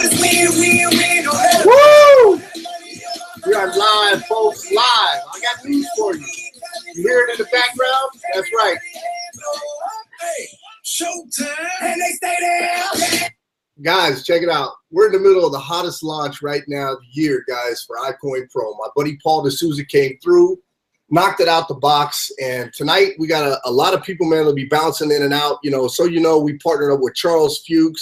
Woo! We are live, folks, live. I got news for you. You hear it in the background? That's right. Showtime. And they stay there. Guys, check it out. We're in the middle of the hottest launch right now of the year, guys, for iCoinPro. My buddy Paul D'Souza came through, knocked it out the box, and tonight we got a lot of people, man, that'll be bouncing in and out. We partnered up with Charles Fuchs,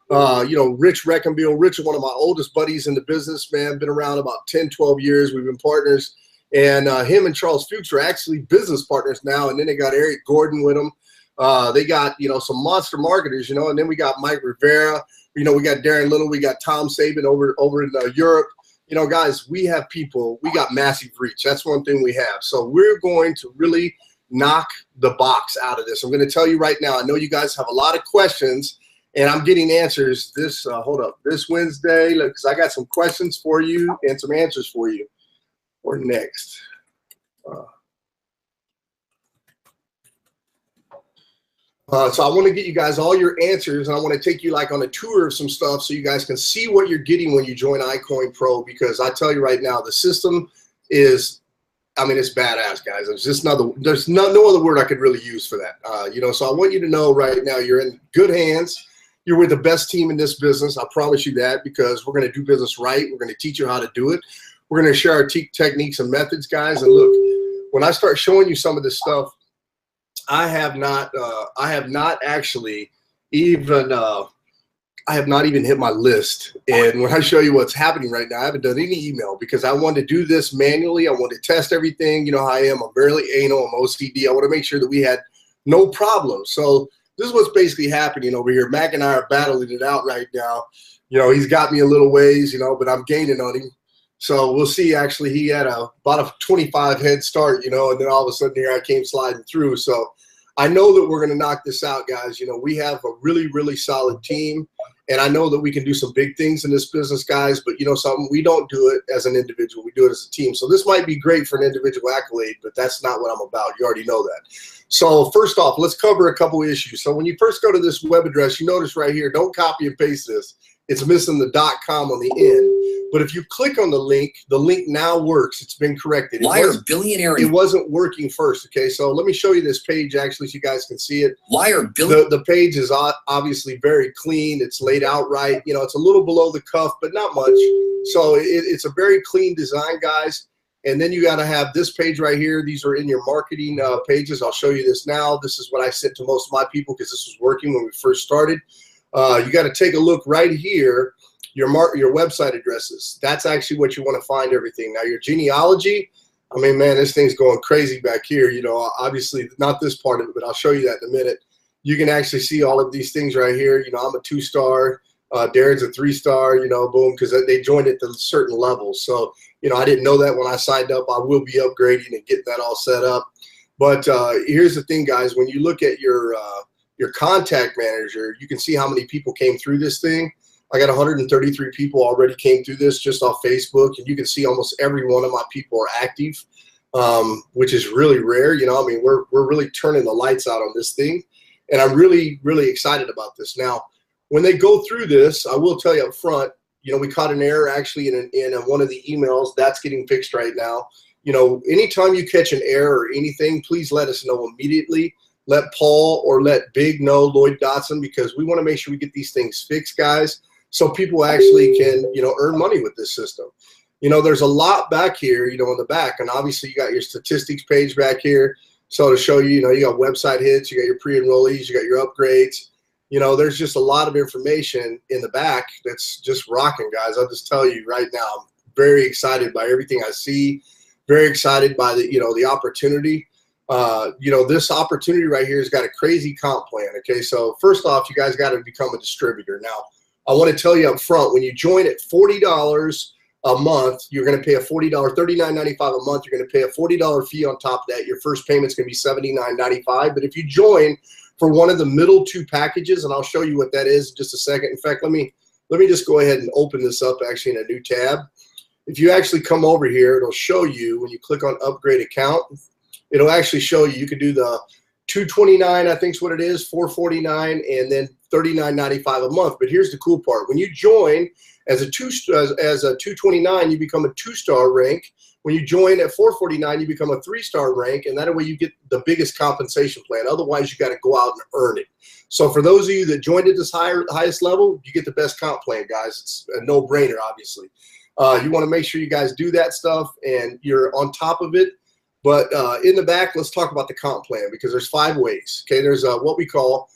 Rich Reckenbill. Rich is one of my oldest buddies in the business, man. Been around about 10, 12 years. We've been partners. And him and Charles Fuchs are actually business partners now. And then they got Eric Gordon with them. They got, some monster marketers, and then we got Mike Rivera. We got Darren Little. We got Tom Saban over in Europe. Guys, we have people. We got massive reach. That's one thing we have. So we're going to really knock the box out of this. I'm going to tell you right now. I know you guys have a lot of questions, and I'm getting answers this Wednesday. Look, 'cause I got some questions for you and some answers for you. Or next. So I want to get you guys all your answers, and I want to take you like on a tour of some stuff so you guys can see what you're getting when you join iCoinPro, because I tell you right now, the system is, it's badass, guys. There's no other word I could really use for that. So I want you to know right now you're in good hands. You're with the best team in this business. I promise you that, because we're going to do business right. We're going to teach you how to do it. We're going to share our techniques and methods, guys. And look, when I start showing you some of this stuff, I have not even hit my list. And when I show you what's happening right now, I haven't done any email because I want to do this manually. I want to test everything. You know how I am. I'm very anal. I'm OCD. I want to make sure that we had no problems. So this is what's basically happening over here. Mac and I are battling it out right now. He's got me a little ways, but I'm gaining on him. So we'll see. Actually, he had about a 25 head start, and then all of a sudden here I came sliding through. So I know that we're going to knock this out, guys. We have a really, really solid team, and I know that we can do some big things in this business, guys. But something, we don't do it as an individual. We do it as a team. So this might be great for an individual accolade, but that's not what I'm about. You already know that. So first off, let's cover a couple issues. So when you first go to this web address, you notice right here, don't copy and paste this. It's missing the .com on the end. But if you click on the link now works. It's been corrected. Liar billionaire. It wasn't working first. Okay, so let me show you this page actually so you guys can see it. Liar billionaire. The page is obviously very clean. It's laid out right. It's a little below the cuff, but not much. So it's a very clean design, guys. And then you got to have this page right here. These are in your marketing pages. I'll show you this now. This is what I sent to most of my people because this was working when we first started. You got to take a look right here. Your website addresses. That's actually what you want to find everything. Now your genealogy, man, this thing's going crazy back here. Obviously not this part of it, but I'll show you that in a minute. You can actually see all of these things right here. I'm a 2-star. Darren's a 3-star, boom, because they joined at the certain levels. So, I didn't know that when I signed up. I will be upgrading and getting that all set up. But here's the thing, guys. When you look at your contact manager, you can see how many people came through this thing. I got 133 people already came through this just off Facebook, and you can see almost every one of my people are active, which is really rare. We're really turning the lights out on this thing, and I'm really, really excited about this. Now, when they go through this, I will tell you up front, we caught an error actually in one of the emails. That's getting fixed right now. Anytime you catch an error or anything, please let us know immediately. Let Paul or let Big know, Lloyd Dotson, because we want to make sure we get these things fixed, guys, so people actually can, earn money with this system. There's a lot back here, in the back, and obviously you got your statistics page back here. So to show you, you got website hits, you got your pre-enrollees, you got your upgrades. There's just a lot of information in the back that's just rocking, guys. I'll just tell you right now, I'm very excited by everything I see, very excited by the opportunity. This opportunity right here has got a crazy comp plan. Okay, so first off, you guys got to become a distributor. Now, I want to tell you up front, when you join at $40 a month, you're going to pay a $40, $39.95 a month. You're going to pay a $40 fee on top of that. Your first payment's going to be $79.95. But if you join for one of the middle two packages, and I'll show you what that is in just a second. In fact, let me just go ahead and open this up actually in a new tab. If you actually come over here, it'll show you when you click on upgrade account, it'll actually show you, you can do the $229, I think is what it is, $449, and then $39.95 a month. But here's the cool part: when you join as a 229, you become a 2-star rank. When you join at $449, you become a 3-star rank, and that way you get the biggest compensation plan. Otherwise, you got to go out and earn it. So for those of you that joined at this highest level, you get the best comp plan, guys. It's a no-brainer, obviously. You want to make sure you guys do that stuff and you're on top of it. But in the back, let's talk about the comp plan, because there's 5 ways. Okay, there's what we call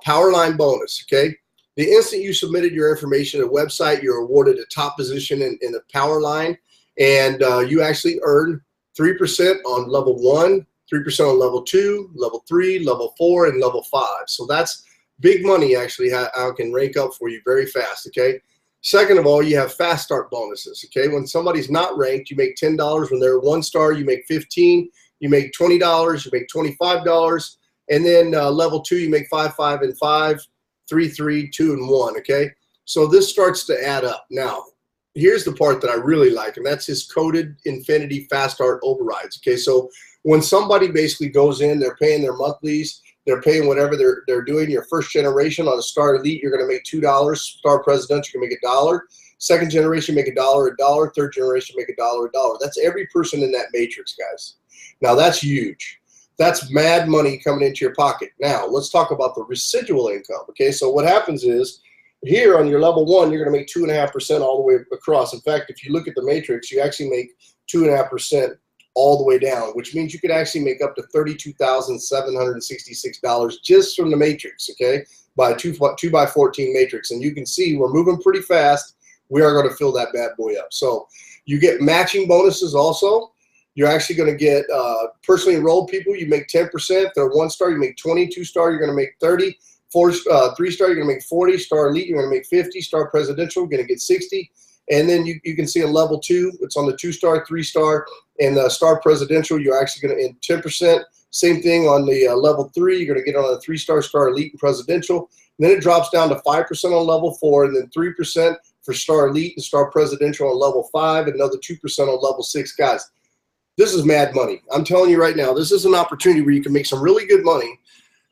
power line bonus. Okay, the instant you submitted your information to the website, you're awarded a top position in the power line, and you actually earn 3% on level 1, 3% on level 2, level 3, level 4, and level 5. So that's big money, actually. I can rank up for you very fast. Okay. Second of all, you have fast start bonuses. Okay, when somebody's not ranked, you make $10. When they're 1-star, you make $15. You make $20. You make $25. And then level 2, you make 5, 5, and 5, 3, 3, 2, and 1. Okay, so this starts to add up. Now, here's the part that I really like, and that's his coded Infinity fast start overrides. Okay, so when somebody basically goes in, they're paying their monthlies. They're paying whatever they're doing. Your first generation on a Star Elite, you're going to make $2. Star Presidential, you're going to make $1. Second generation, make $1, $1. Third generation, make $1, $1. That's every person in that matrix, guys. Now, that's huge. That's mad money coming into your pocket. Now, let's talk about the residual income. Okay, so what happens is here on your level 1, you're going to make 2.5% all the way across. In fact, if you look at the matrix, you actually make 2.5% all the way down, which means you could actually make up to $32,766 just from the matrix, okay, by a 2x14 matrix. And you can see we're moving pretty fast. We are going to fill that bad boy up. So you get matching bonuses also. You're actually going to get personally enrolled people. You make 10%. If they're 1-star, you make 20. 2-star, you're going to make 30. 3-star, you're going to make 40. Star Elite, you're going to make 50. Star Presidential, you're going to get 60. And then you can see a level 2, it's on the 2-star, 3-star, and the Star Presidential, you're actually going to end 10%. Same thing on the level 3, you're going to get on the 3-star, Star Elite, and Presidential. And then it drops down to 5% on level 4, and then 3% for Star Elite and Star Presidential on level 5, and another 2% on level 6. Guys, this is mad money. I'm telling you right now, this is an opportunity where you can make some really good money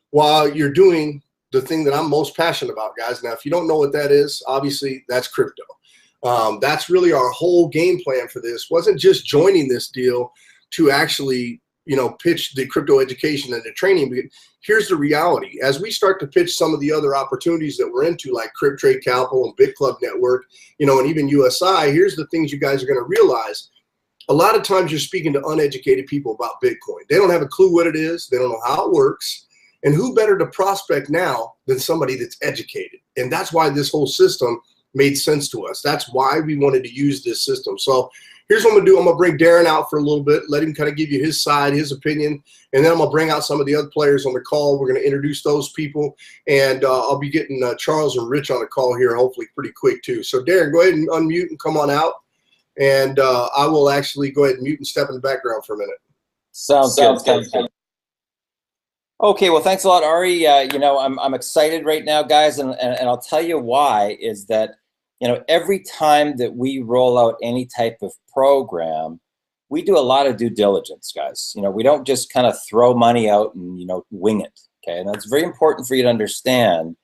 while you're doing the thing that I'm most passionate about, guys. Now, if you don't know what that is, obviously that's crypto. That's really our whole game plan for this. Wasn't just joining this deal to actually, pitch the crypto education and the training. But here's the reality. As we start to pitch some of the other opportunities that we're into, like Crypt Trade Capital and Bit Club Network, and even USI, here's the things you guys are going to realize. A lot of times you're speaking to uneducated people about Bitcoin. They don't have a clue what it is. They don't know how it works. And who better to prospect now than somebody that's educated? And that's why this whole system made sense to us. That's why we wanted to use this system. So here's what I'm going to do. I'm going to bring Darren out for a little bit, let him kind of give you his side, his opinion, and then I'm going to bring out some of the other players on the call. We're going to introduce those people, and I'll be getting Charles and Rich on the call here hopefully pretty quick too. So Darren, go ahead and unmute and come on out, and I will actually go ahead and mute and step in the background for a minute. Sounds good. Okay, well, thanks a lot, Ari. I'm excited right now, guys, and I'll tell you why is that, every time that we roll out any type of program, we do a lot of due diligence, guys. We don't just kind of throw money out and, wing it, okay? And that's very important for you to understand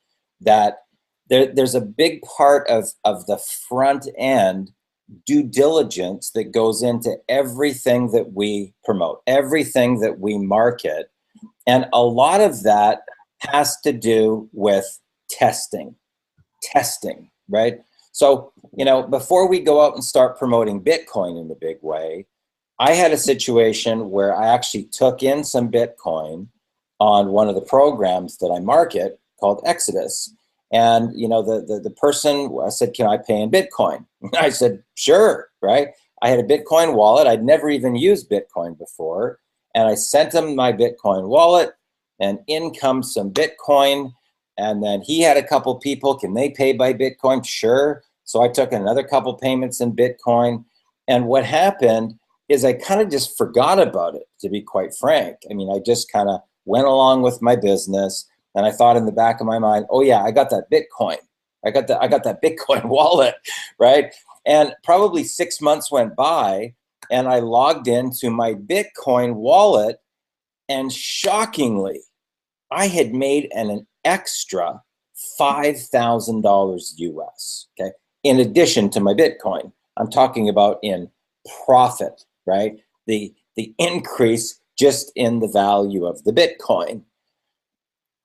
that there's a big part of the front end due diligence that goes into everything that we promote, everything that we market. And a lot of that has to do with testing, right? So, before we go out and start promoting Bitcoin in the big way, I had a situation where I actually took in some Bitcoin on one of the programs that I market called Exodus. And, the person said, "Can I pay in Bitcoin?" I said, "Sure," right? I had a Bitcoin wallet. I'd never even used Bitcoin before. And I sent him my Bitcoin wallet, and in comes some Bitcoin. And then he had a couple people, can they pay by Bitcoin? Sure. So I took another couple payments in Bitcoin. And what happened is I kind of just forgot about it, to be quite frank. I mean, I just kind of went along with my business, and I thought in the back of my mind, oh yeah, I got that Bitcoin. I got that Bitcoin wallet, right? And probably 6 months went by, and I logged into my Bitcoin wallet, and shockingly, I had made an extra $5,000 US, okay? In addition to my Bitcoin, I'm talking about in profit, right? The increase just in the value of the Bitcoin.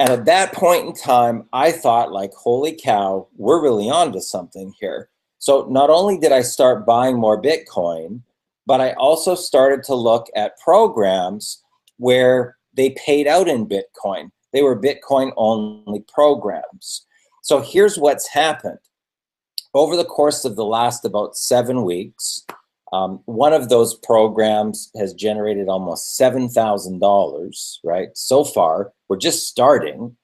And at that point in time, I thought like, holy cow, we're really onto something here. So not only did I start buying more Bitcoin, but I also started to look at programs where they paid out in Bitcoin. They were Bitcoin only programs. So here's what's happened. Over the course of the last about 7 weeks, one of those programs has generated almost $7,000, right? So far, we're just starting,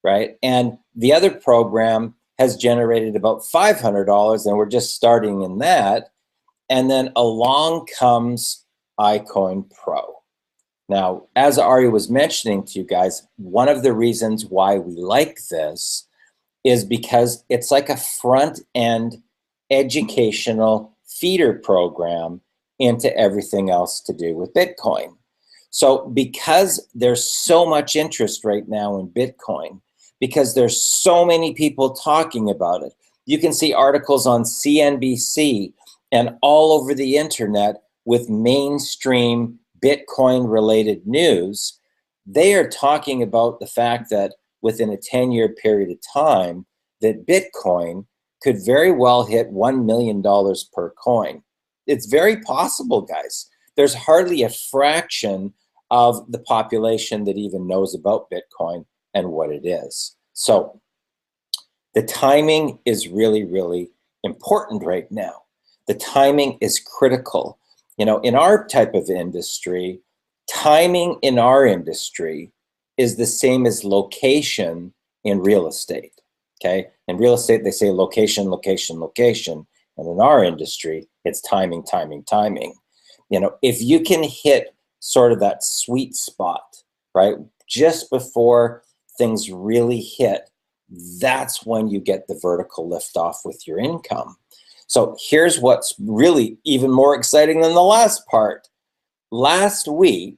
right? And the other program has generated about $500, and we're just starting in that. And then along comes iCoinPro. Now, as Ari was mentioning to you guys, one of the reasons why we like this is because it's like a front-end educational feeder program into everything else to do with Bitcoin. So because there's so much interest right now in Bitcoin, because there's so many people talking about it, you can see articles on CNBC and all over the internet with mainstream Bitcoin-related news. They are talking about the fact that within a 10-year period of time, that Bitcoin could very well hit $1 million per coin. It's very possible, guys. There's hardly a fraction of the population that even knows about Bitcoin and what it is. So the timing is really, really important right now. The timing is critical. You know, in our type of industry, timing in our industry is the same as location in real estate, okay? In real estate, they say location, location, location. And in our industry, it's timing, timing, timing. You know, if you can hit sort of that sweet spot, right, just before things really hit, that's when you get the vertical lift off with your income. So here's what's really even more exciting than the last part. Last week,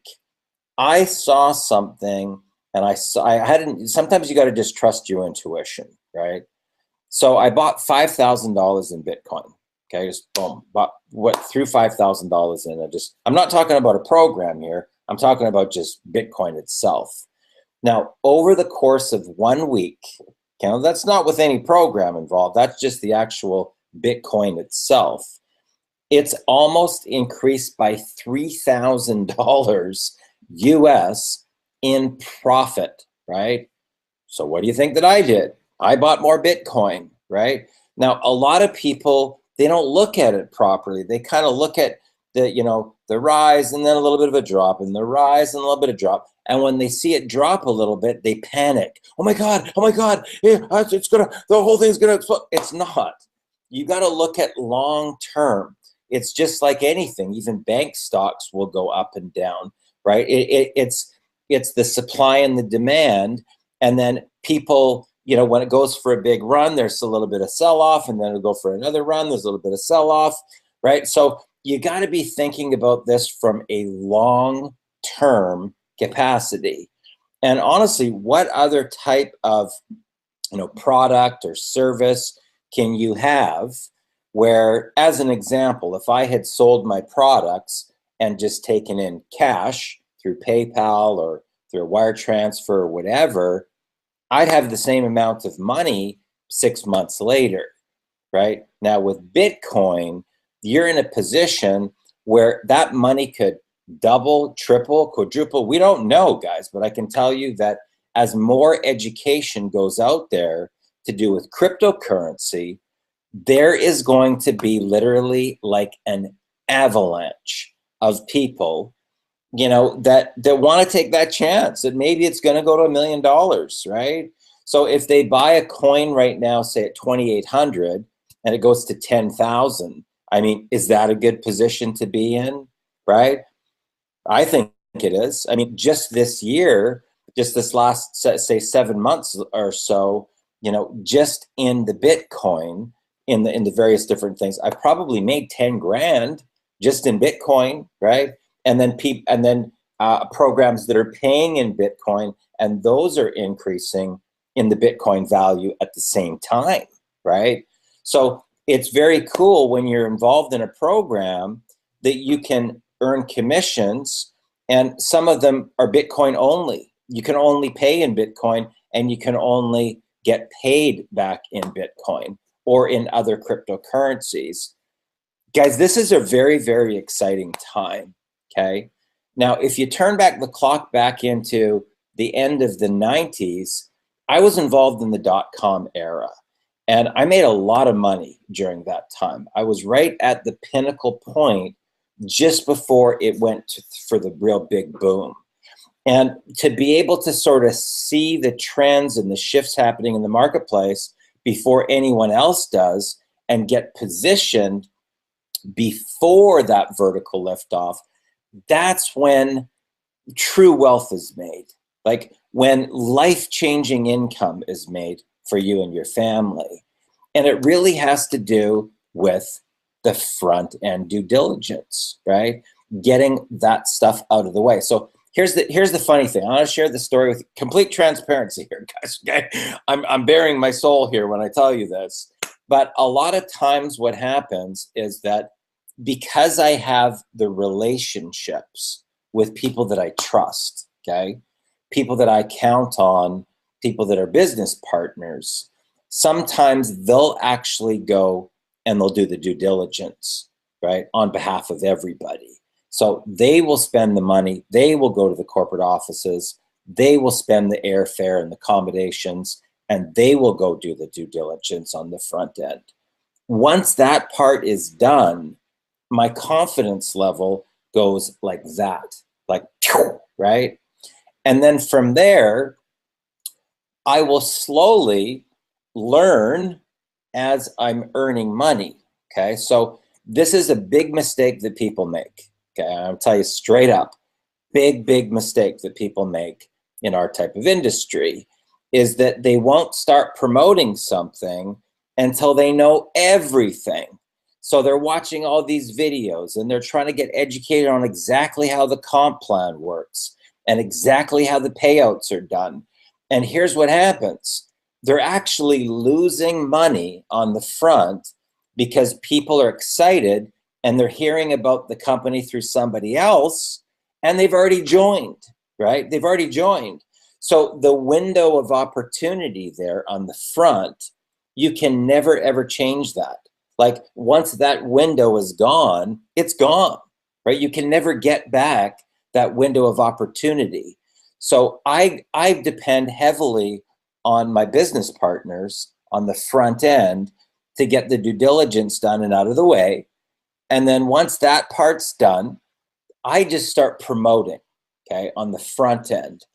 I saw something, and sometimes you got to just trust your intuition, right? So I bought $5,000 in Bitcoin. Okay, just boom, threw $5,000 in. I'm not talking about a program here. I'm talking about just Bitcoin itself. Now, over the course of 1 week, okay, that's not with any program involved. That's just the actual Bitcoin itself. It's almost increased by $3,000 US in profit, right? So what do you think that I did? I bought more Bitcoin, right? Now, a lot of people, they don't look at it properly. They kind of look at the rise and then a little bit of a drop, and the rise and a little bit of drop. And when they see it drop a little bit, they panic. Oh my God, the whole thing's gonna explode. It's not. You got to look at long term. It's just like anything. Even bank stocks will go up and down, right? It's the supply and the demand, and then people, when it goes for a big run, there's a little bit of sell-off, and then it'll go for another run, there's a little bit of sell-off, right? So you got to be thinking about this from a long-term capacity. And honestly, what other type of product or service can you have where, as an example, if I had sold my products and just taken in cash through PayPal or through a wire transfer or whatever, I'd have the same amount of money 6 months later, right? Now with Bitcoin, you're in a position where that money could double, triple, quadruple. We don't know, guys, but I can tell you that as more education goes out there to do with cryptocurrency, there is going to be literally like an avalanche of people that want to take that chance, that maybe it's going to go to $1 million, right? So if they buy a coin right now, say at 2,800, and it goes to 10,000, I mean, is that a good position to be in, right? I think it is. I mean, just this year, just this last, say 7 months or so, just in the Bitcoin, in the various different things, I probably made 10 grand just in Bitcoin, right? And then programs that are paying in Bitcoin, and those are increasing in the Bitcoin value at the same time, right? So it's very cool when you're involved in a program that you can earn commissions, and some of them are Bitcoin only. You can only pay in Bitcoin, and you can only get paid back in Bitcoin or in other cryptocurrencies. Guys, this is a very, very exciting time, okay? Now, if you turn back the clock back into the end of the 90s, I was involved in the dot-com era, and I made a lot of money during that time. I was right at the pinnacle point just before it went for the real big boom. And to be able to sort of see the trends and the shifts happening in the marketplace before anyone else does and get positioned before that vertical liftoff, that's when true wealth is made. Like when life-changing income is made for you and your family. And it really has to do with the front end due diligence, right? Getting that stuff out of the way. So here's the funny thing. I want to share the story with complete transparency here, guys. Okay? I'm bearing my soul here when I tell you this. But a lot of times what happens is that because I have the relationships with people that I trust, okay, people that I count on, people that are business partners, sometimes they'll actually go and they'll do the due diligence, right, on behalf of everybody. So they will spend the money, they will go to the corporate offices, they will spend the airfare and the accommodations, and they will go do the due diligence on the front end. Once that part is done, my confidence level goes like that, like, right? And then from there, I will slowly learn as I'm earning money, okay? So this is a big mistake that people make, okay? I'll tell you straight up, big mistake that people make in our type of industry is that they won't start promoting something until they know everything. So they're watching all these videos and they're trying to get educated on exactly how the comp plan works and exactly how the payouts are done. And here's what happens. They're actually losing money on the front because people are excited and they're hearing about the company through somebody else and they've already joined, right? They've already joined. So the window of opportunity there on the front, you can never ever change that. Like once that window is gone, it's gone, right? You can never get back that window of opportunity. So I depend heavily on my business partners on the front end to get the due diligence done and out of the way. And then once that part's done, I just start promoting, okay, on the front end.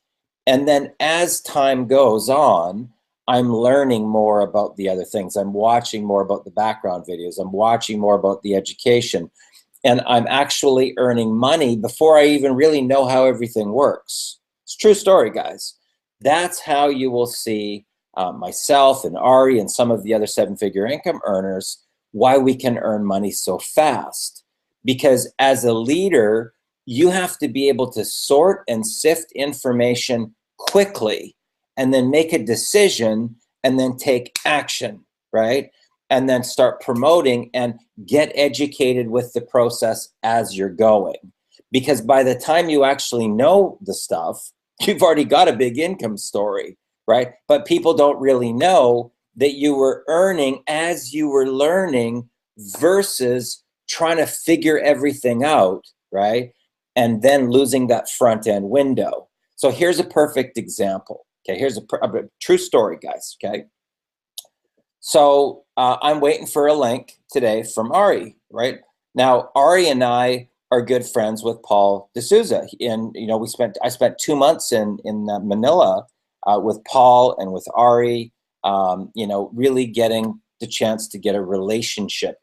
And then as time goes on, I'm learning more about the other things. I'm watching more about the background videos. I'm watching more about the education. And I'm actually earning money before I even really know how everything works. It's a true story, guys. That's how you will see myself and Ari and some of the other seven-figure income earners, why we can earn money so fast. Because as a leader, you have to be able to sort and sift information quickly and then make a decision and then take action, right? And then start promoting and get educated with the process as you're going. Because by the time you actually know the stuff, you've already got a big income story, right? But people don't really know that you were earning as you were learning versus trying to figure everything out, right? And then losing that front end window. So here's a perfect example. Okay, here's a true story, guys, okay? So I'm waiting for a link today from Ari, right? Now, Ari and I are good friends with Paul D'Souza. And, you know, I spent 2 months in Manila with Paul and with Ari, you know, really getting the chance to get a relationship,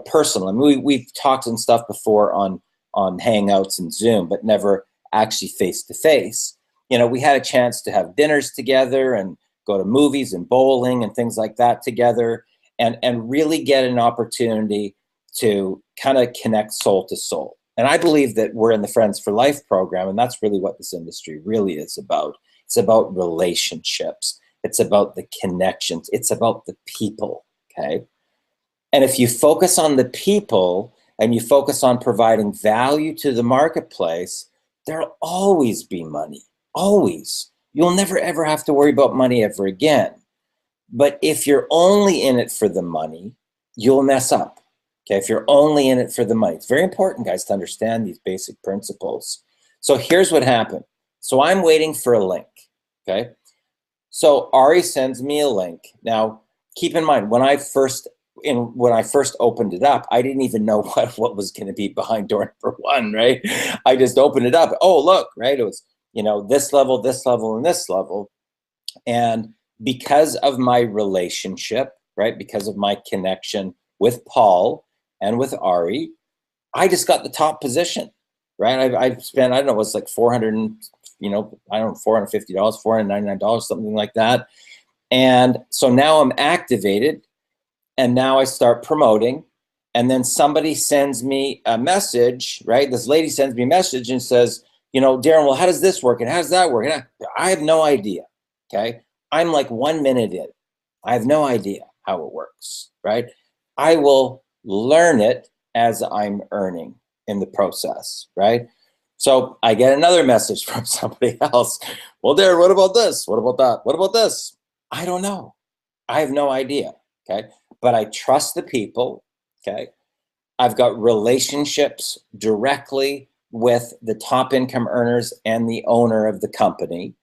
personal. I mean, we've talked and stuff before on Hangouts and Zoom, but never actually face-to-face. You know, we had a chance to have dinners together and go to movies and bowling and things like that together and really get an opportunity to kind of connect soul to soul, And I believe that we're in the Friends for Life program, and that's really what this industry really is about. It's about relationships. It's about the connections. It's about the people, okay? And if you focus on the people and you focus on providing value to the marketplace, there'll always be money, always. You'll never, ever have to worry about money ever again. But if you're only in it for the money, you'll mess up. Okay, if you're only in it for the money. It's very important, guys, to understand these basic principles. So here's what happened. So I'm waiting for a link, okay? So Ari sends me a link. Now, keep in mind, when I first opened it up, I didn't even know what was going to be behind door number 1, right? I just opened it up. Oh, look, right? It was, this level, and this level. And because of my relationship, right? Because of my connection with Paul and with Ari, I just got the top position, right? I spent, I don't know, it was like $450, $499, something like that. And so now I'm activated, and now I start promoting, and then somebody sends me a message, right? This lady sends me a message and says, Darren, well, how does this work? And how does that work? And I have no idea, okay? I'm like 1 minute in. I have no idea how it works, right? I will learn it as I'm earning in the process, right? So I get another message from somebody else. Well, Darren, what about this? What about that? What about this? I don't know. I have no idea, okay? But I trust the people, okay? I've got relationships directly with the top income earners and the owner of the company.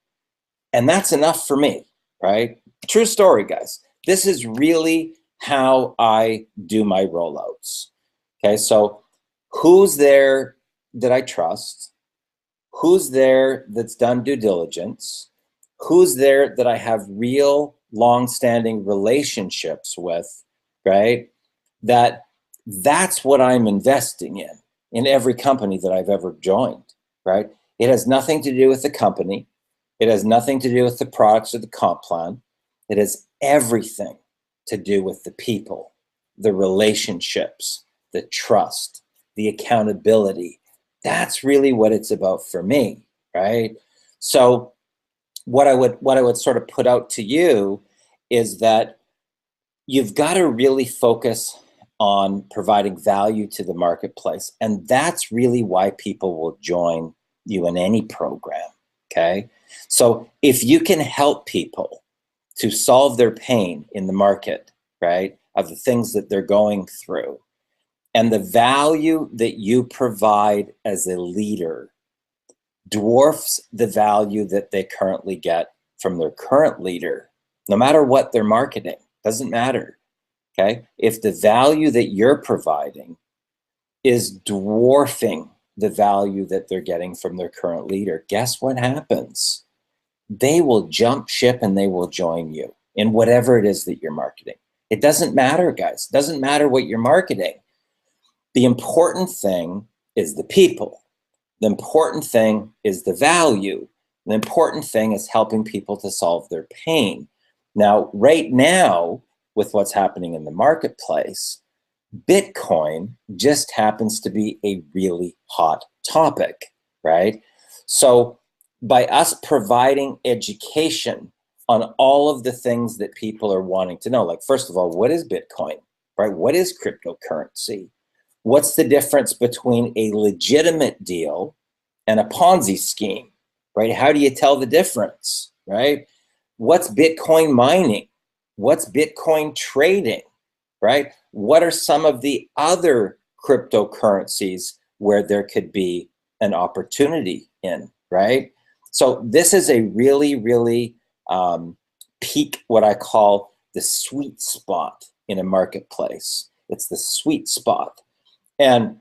And that's enough for me, right? True story, guys. This is really how I do my rollouts. Okay, so who's there that I trust? Who's there that's done due diligence? Who's there that I have real long-standing relationships with, right? That's what I'm investing in every company that I've ever joined, right? It has nothing to do with the company. It has nothing to do with the products or the comp plan. It has everything to do with the people, the relationships, the trust, the accountability. That's really what it's about for me, right? So what I would sort of put out to you is that you've got to really focus on providing value to the marketplace. And that's really why people will join you in any program, okay? So if you can help people to solve their pain in the market, right, of the things that they're going through, and the value that you provide as a leader dwarfs the value that they currently get from their current leader, no matter what they're marketing, doesn't matter, okay? If the value that you're providing is dwarfing the value that they're getting from their current leader, guess what happens? They will jump ship and they will join you in whatever it is that you're marketing. It doesn't matter, guys. It doesn't matter what you're marketing. The important thing is the people. The important thing is the value. The important thing is helping people to solve their pain. Now, right now, with what's happening in the marketplace, Bitcoin just happens to be a really hot topic, right? So by us providing education on all of the things that people are wanting to know, like, first of all, what is Bitcoin, right? What is cryptocurrency? What's the difference between a legitimate deal and a Ponzi scheme, right? How do you tell the difference, right? What's Bitcoin mining? What's Bitcoin trading, right? What are some of the other cryptocurrencies where there could be an opportunity in, right? So this is a really, really peak, what I call the sweet spot in a marketplace. It's the sweet spot. And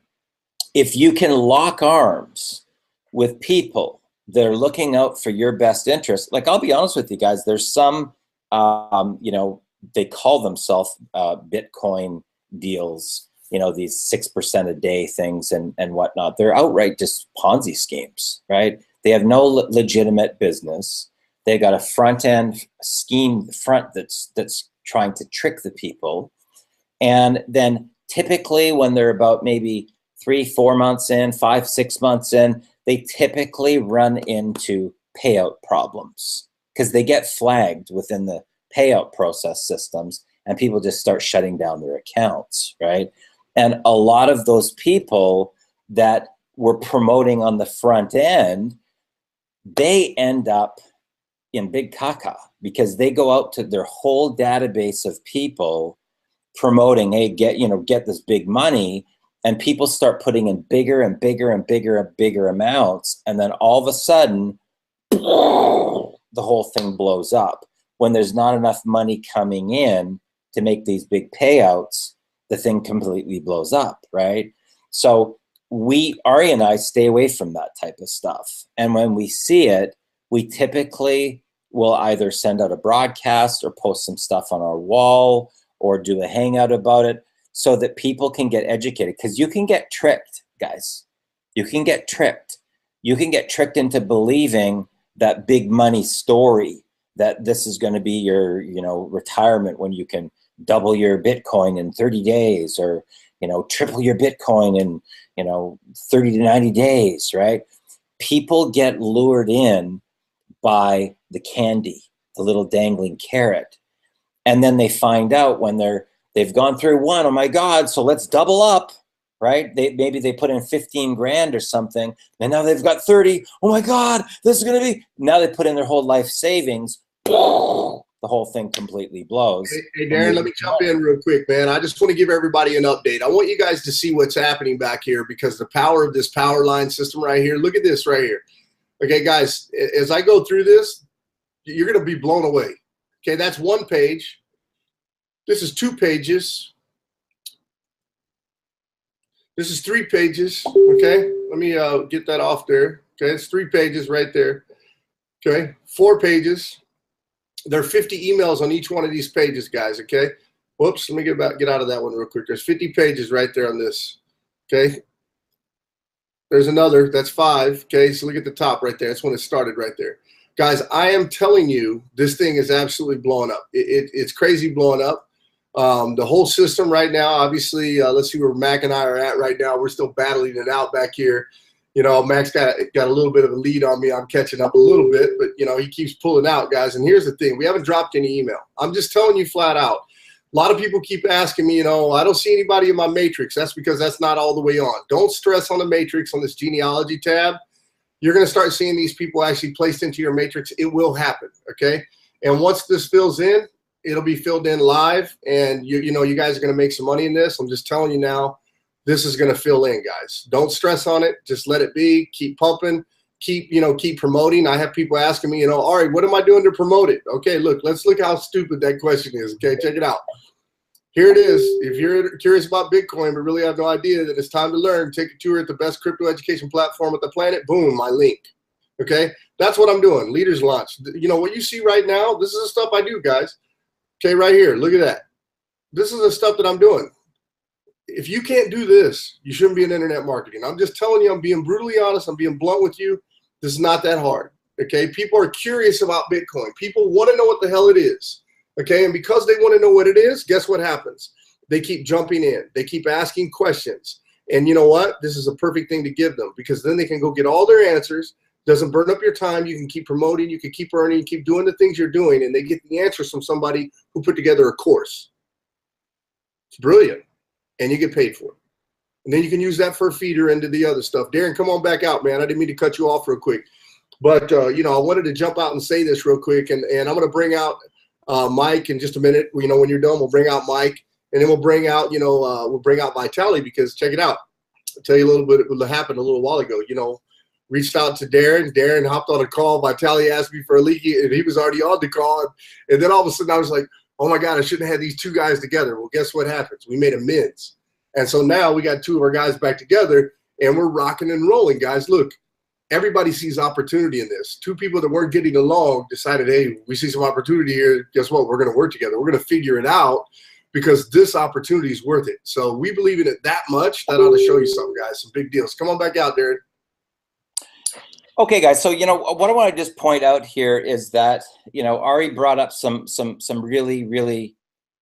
if you can lock arms with people that are looking out for your best interest, like, I'll be honest with you guys, there's some, they call themselves Bitcoin deals, these 6% a day things and whatnot. They're outright just Ponzi schemes, right? They have no legitimate business. They got a front end scheme front that's trying to trick the people. And then typically when they're about maybe 3-4 months in, 5-6 months in, they typically run into payout problems because they get flagged within the payout process systems, and people just start shutting down their accounts, right? And a lot of those people that were promoting on the front end, they end up in big caca because they go out to their whole database of people promoting, hey, get this big money, and people start putting in bigger and bigger and bigger and bigger amounts, and then all of a sudden, the whole thing blows up. When there's not enough money coming in to make these big payouts, the thing completely blows up, right? So Ari and I stay away from that type of stuff. And when we see it, we typically will either send out a broadcast or post some stuff on our wall or do a hangout about it so that people can get educated. Because you can get tricked, guys. You can get tricked. You can get tricked into believing that big money story, that this is going to be your, retirement when you can double your Bitcoin in 30 days or, triple your Bitcoin in, 30 to 90 days, right? People get lured in by the candy, the little dangling carrot. And then they find out when they've gone through one, oh my God, so let's double up, right? Maybe they put in 15 grand or something, and now they've got 30. Oh my God, this is going to be, now they put in their whole life savings. The whole thing completely blows. Hey, Darren, let me jump in real quick, man. I just want to give everybody an update. I want you guys to see what's happening back here because the power of this power line system right here, look at this right here. Okay, guys, as I go through this, you're going to be blown away. Okay, that's one page. This is 2 pages. This is 3 pages. Okay, let me get that off there. Okay, it's 3 pages right there. Okay, 4 pages. There are 50 emails on each one of these pages, guys, okay? Whoops, let me get out of that one real quick. There's 50 pages right there on this, okay? There's another, that's 5, okay? So look at the top right there. That's when it started right there. Guys, I am telling you, this thing is absolutely blowing up. It's crazy blowing up. The whole system right now, obviously, let's see where Mac and I are at right now. We're still battling it out back here. Mac's got a little bit of a lead on me. I'm catching up a little bit, but, he keeps pulling out, guys. And here's the thing. We haven't dropped any email. I'm just telling you flat out. A lot of people keep asking me, I don't see anybody in my matrix. That's because that's not all the way on. Don't stress on the matrix on this genealogy tab. You're going to start seeing these people actually placed into your matrix. It will happen, okay? And once this fills in, it'll be filled in live, and you guys are going to make some money in this. I'm just telling you now. This is going to fill in, guys. Don't stress on it. Just let it be. Keep pumping. Keep promoting. I have people asking me, Ari, what am I doing to promote it? Okay, let's look how stupid that question is. Okay, check it out. Here it is. If you're curious about Bitcoin but really have no idea that it's time to learn, take a tour at the best crypto education platform on the planet. Boom, my link. Okay, that's what I'm doing. Leaders Launch. What you see right now, this is the stuff I do, guys. Okay, right here. Look at that. This is the stuff that I'm doing. If you can't do this, you shouldn't be in internet marketing. I'm just telling you, I'm being brutally honest. I'm being blunt with you. This is not that hard, okay? People are curious about Bitcoin. People want to know what the hell it is, okay? And because they want to know what it is, guess what happens? They keep jumping in. They keep asking questions. And you know what? This is a perfect thing to give them because then they can go get all their answers. Doesn't burn up your time. You can keep promoting. You can keep earning. You keep doing the things you're doing, and they get the answers from somebody who put together a course. It's brilliant. And you get paid for it. And then you can use that for a feeder into the other stuff. Darren, come on back out, man. I didn't mean to cut you off real quick. But, I wanted to jump out and say this real quick. And I'm going to bring out Mike in just a minute. When you're done, we'll bring out Mike. And then we'll bring out, Vitaly because check it out. I'll tell you a little bit what happened a little while ago. Reached out to Darren. Darren hopped on a call. Vitaly asked me for a leaky, and he was already on the call. And then all of a sudden I was like, oh my God, I shouldn't have had these 2 guys together. Well, guess what happens? We made amends. And so now we got 2 of our guys back together and we're rocking and rolling, guys. Look, everybody sees opportunity in this. 2 people that weren't getting along decided, hey, we see some opportunity here. Guess what? We're going to work together. We're going to figure it out because this opportunity is worth it. So we believe in it that much. That ought to show you something, guys. Some big deals. Come on back out, Darren. Okay, guys. So what I want to just point out here is that Ari brought up some really really.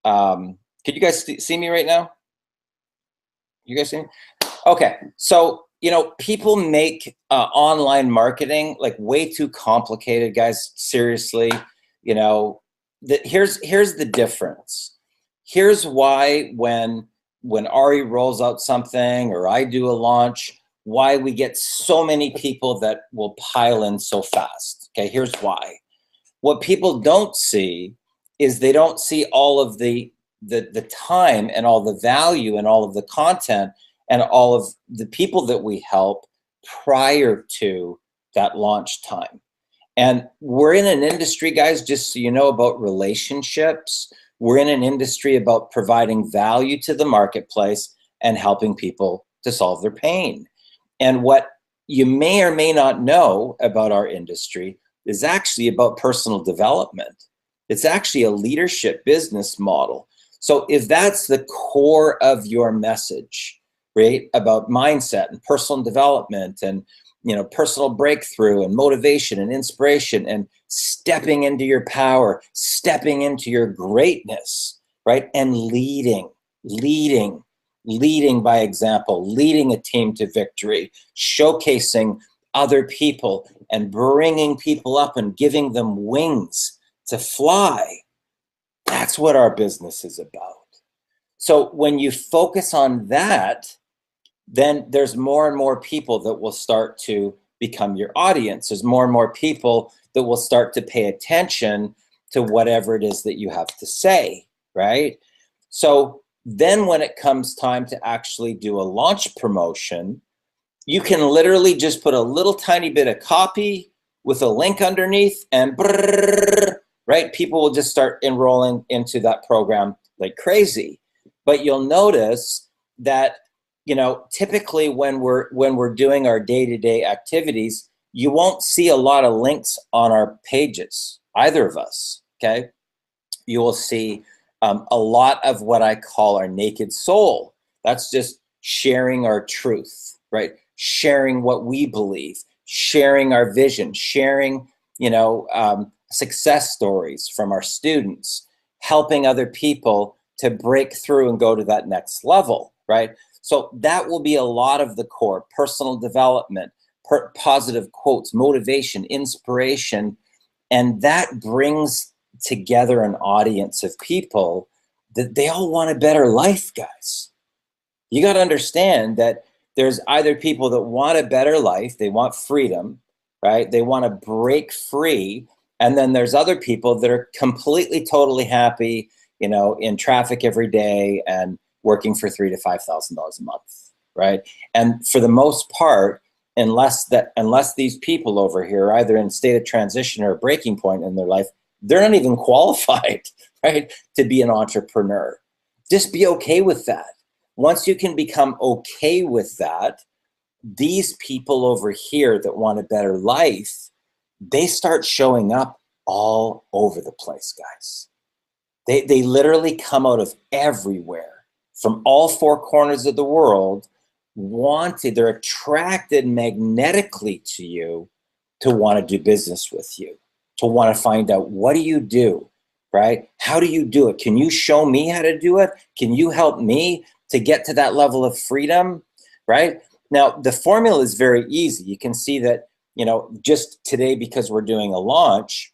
Could you guys see me right now? You guys see me? Okay, so people make online marketing way too complicated, guys. Seriously, here's the difference. Here's why when Ari rolls out something or I do a launch, why we get so many people that will pile in so fast. Okay, here's why. What people don't see is they don't see all of the time and all the value and all of the content and all of the people that we help prior to that launch time. And we're in an industry, guys, just so you know, about relationships. We're in an industry about providing value to the marketplace and helping people to solve their pain. And what you may or may not know about our industry is actually about personal development. It's actually a leadership business model. So if that's the core of your message, right, about mindset and personal development and personal breakthrough and motivation and inspiration and stepping into your power, stepping into your greatness, right, and leading by example, leading a team to victory, showcasing other people and bringing people up and giving them wings to fly. That's what our business is about. So when you focus on that, then there's more and more people that will start to become your audience. There's more and more people that will start to pay attention to whatever it is that you have to say, right? So then when it comes time to actually do a launch promotion, you can literally just put a little tiny bit of copy with a link underneath and brrr, right? People will just start enrolling into that program like crazy. But you'll notice that, typically when we're doing our day-to-day activities, you won't see a lot of links on our pages, either of us, okay? You will see a lot of what I call our naked soul. That's just sharing our truth, right? Sharing what we believe, sharing our vision, sharing, success stories from our students, helping other people to break through and go to that next level, right? So that will be a lot of the core: personal development, positive quotes, motivation, inspiration, and that brings together an audience of people that they all want a better life, guys. You got to understand that there's either people that want a better life, they want freedom, right? They want to break free. And then there's other people that are completely, totally happy, in traffic every day and working for $3,000 to $5,000 a month, right? And for the most part, unless these people over here are either in a state of transition or a breaking point in their life, they're not even qualified, right, to be an entrepreneur. Just be okay with that. Once you can become okay with that, these people over here that want a better life, they start showing up all over the place, guys. They literally come out of everywhere, from all four corners of the world, they're attracted magnetically to you to want to do business with you, to want to find out, what do you do, right? How do you do it? Can you show me how to do it? Can you help me to get to that level of freedom, right? Now, the formula is very easy. You can see that, just today, because we're doing a launch,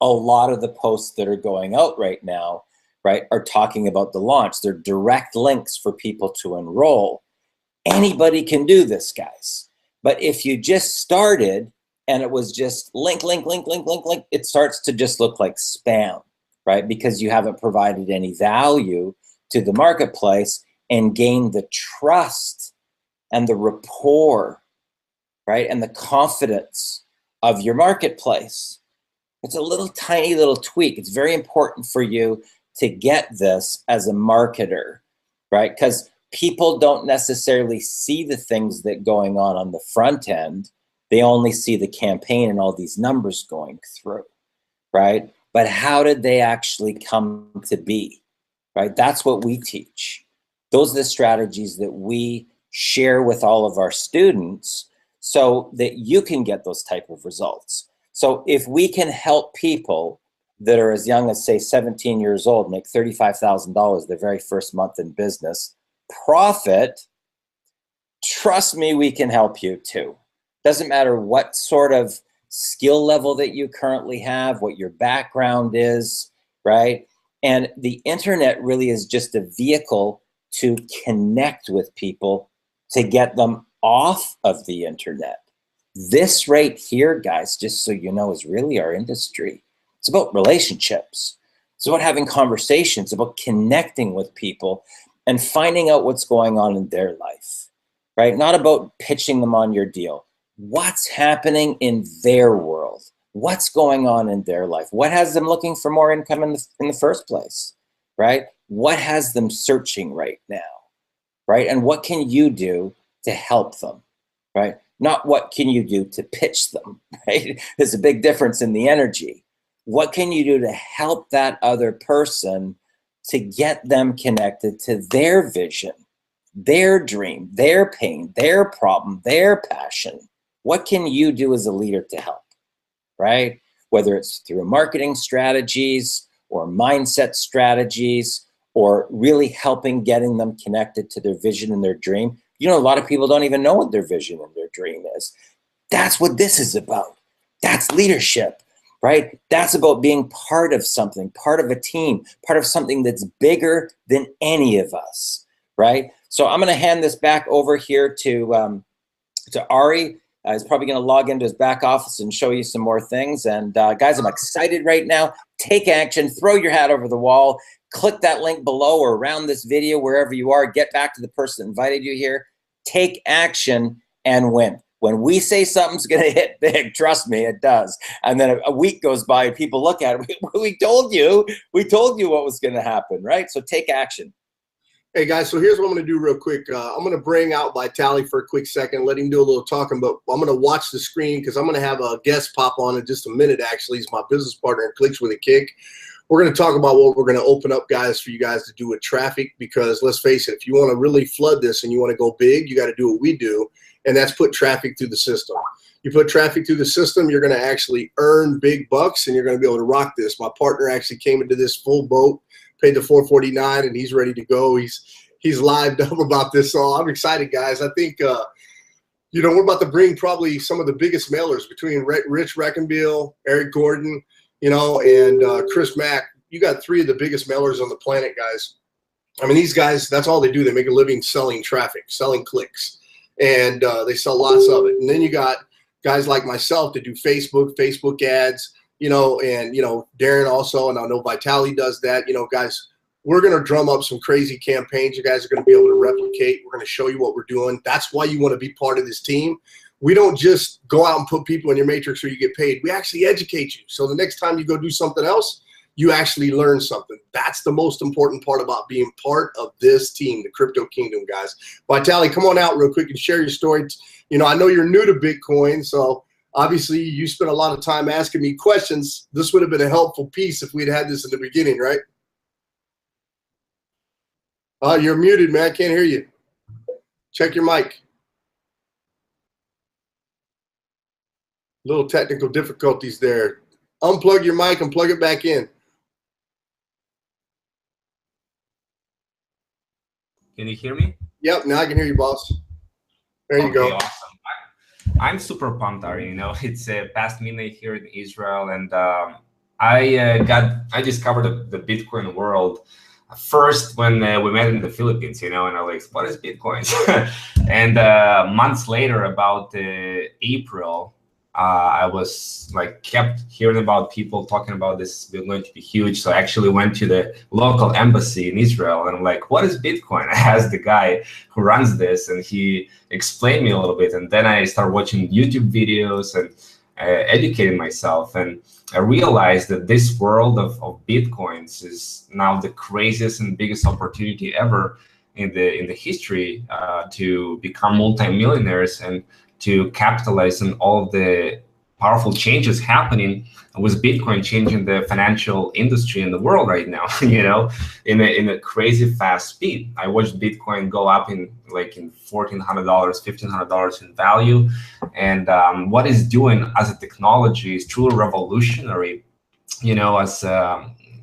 a lot of the posts that are going out right now, right, are talking about the launch. They're direct links for people to enroll. Anybody can do this, guys. But if you just started and it was just link, it starts to just look like spam, right? Because you haven't provided any value to the marketplace and gained the trust and the rapport, right, and the confidence of your marketplace. It's a little tiny little tweak. It's very important for you to get this as a marketer, right? Because people don't necessarily see the things that going on the front end. They only see the campaign and all these numbers going through, right? But how did they actually come to be, right? That's what we teach. Those are the strategies that we share with all of our students so that you can get those type of results. So if we can help people that are as young as, say, 17 years old make $35,000 their very first month in business, profit trust me, we can help you too. Doesn't matter what sort of skill level that you currently have, what your background is, right? And the internet really is just a vehicle to connect with people, to get them off of the internet. This right here, guys, just so you know, is really our industry. It's about relationships. It's about having conversations, about connecting with people and finding out what's going on in their life, right? Not about pitching them on your deal. What's happening in their world? What's going on in their life? What has them looking for more income in the first place, right? What has them searching right now, right? And what can you do to help them, right? Not what can you do to pitch them, right? There's a big difference in the energy. What can you do to help that other person to get them connected to their vision, their dream, their pain, their problem, their passion? What can you do as a leader to help, right? Whether it's through marketing strategies or mindset strategies or really helping getting them connected to their vision and their dream. You know, a lot of people don't even know what their vision and their dream is. That's what this is about. That's leadership, right? That's about being part of something, part of a team, part of something that's bigger than any of us, right? So I'm going to hand this back over here to Ari. He's probably going to log into his back office and show you some more things. And guys, I'm excited right now. Take action. Throw your hat over the wall. Click that link below or around this video, wherever you are. Get back to the person that invited you here. Take action and win. When we say something's going to hit big, trust me, it does. And then a week goes by and people look at it. We told you what was going to happen, right? So take action. Hey guys, so here's what I'm going to do real quick. I'm going to bring out Vitaly for a quick second, let him do a little talking, but I'm going to watch the screen because I'm going to have a guest pop on in just a minute. Actually, he's my business partner in Clicks with a Kick. We're going to talk about what we're going to open up, guys, for you guys to do with traffic, because let's face it, if you want to really flood this and you want to go big, you got to do what we do, and that's put traffic through the system. You put traffic through the system, you're going to actually earn big bucks, and you're going to be able to rock this. My partner actually came into this full boat, paid the $449, and he's ready to go. He's lived up about this, so I'm excited, guys. I think you know, we're about to bring probably some of the biggest mailers between Rich Reckenbiel, Eric Gordon, you know, and Chris Mack. You got three of the biggest mailers on the planet, guys. I mean, these guys, that's all they do. They make a living selling traffic, selling clicks, and they sell lots of it. And then you got guys like myself that do Facebook ads, you know, and, you know, Darren also, and I know Vitaly does that. You know, guys, we're going to drum up some crazy campaigns you guys are going to be able to replicate. We're going to show you what we're doing. That's why you want to be part of this team. We don't just go out and put people in your matrix so you get paid. We actually educate you. So the next time you go do something else, you actually learn something. That's the most important part about being part of this team, the Crypto Kingdom, guys. Vitaly, come on out real quick and share your story. You know, I know you're new to Bitcoin, so obviously you spent a lot of time asking me questions. This would have been a helpful piece if we'd had this in the beginning, right? You're muted, man. I can't hear you. Check your mic. Little technical difficulties there. Unplug your mic and plug it back in. Can you hear me? Yep, now I can hear you, boss. There you go. Awesome. I'm super pumped, Ari. You know, it's past midnight here in Israel, and I discovered the Bitcoin world first when we met in the Philippines, you know, and I was like, what is Bitcoin? And months later, about April, I was like kept hearing about people talking about this going to be huge. So I actually went to the local embassy in Israel and I'm like, what is Bitcoin? I asked the guy who runs this and he explained me a little bit. And then I started watching YouTube videos and educating myself. And I realized that this world of Bitcoins is now the craziest and biggest opportunity ever in the history to become multimillionaires and to capitalize on all of the powerful changes happening with Bitcoin changing the financial industry in the world right now, you know, in a crazy fast speed. I watched Bitcoin go up in $1,400, $1,500 in value. And what it's doing as a technology is truly revolutionary, you know, as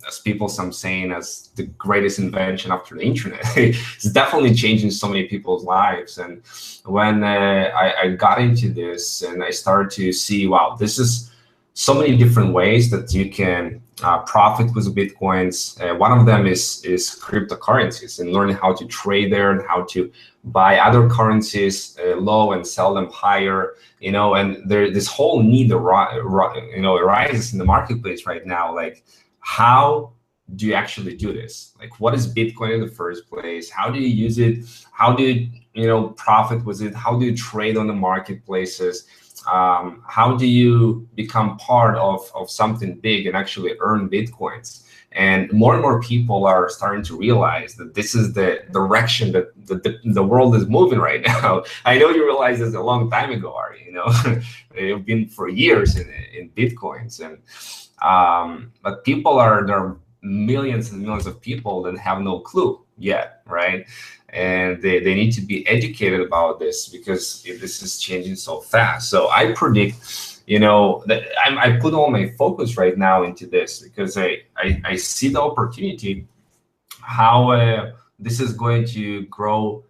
as people some saying as the greatest invention after the internet. It's definitely changing so many people's lives. And when I got into this and I started to see, wow, this is so many different ways that you can profit with Bitcoins. One of them is cryptocurrencies, and learning how to trade there and how to buy other currencies low and sell them higher. And this whole need arises in the marketplace right now. Like, how do you actually do this? Like, what is Bitcoin in the first place? How do you use it? How do you profit with it? How do you trade on the marketplaces? How do you become part of something big and actually earn Bitcoins? And more people are starting to realize that this is the direction that the world is moving right now. I know you realized this a long time ago, Ari. It's been for years in Bitcoins, and but there are millions and millions of people that have no clue yet, right? And they need to be educated about this, because this is changing so fast. So I predict, that I put all my focus right now into this, because I see the opportunity, how this is going to grow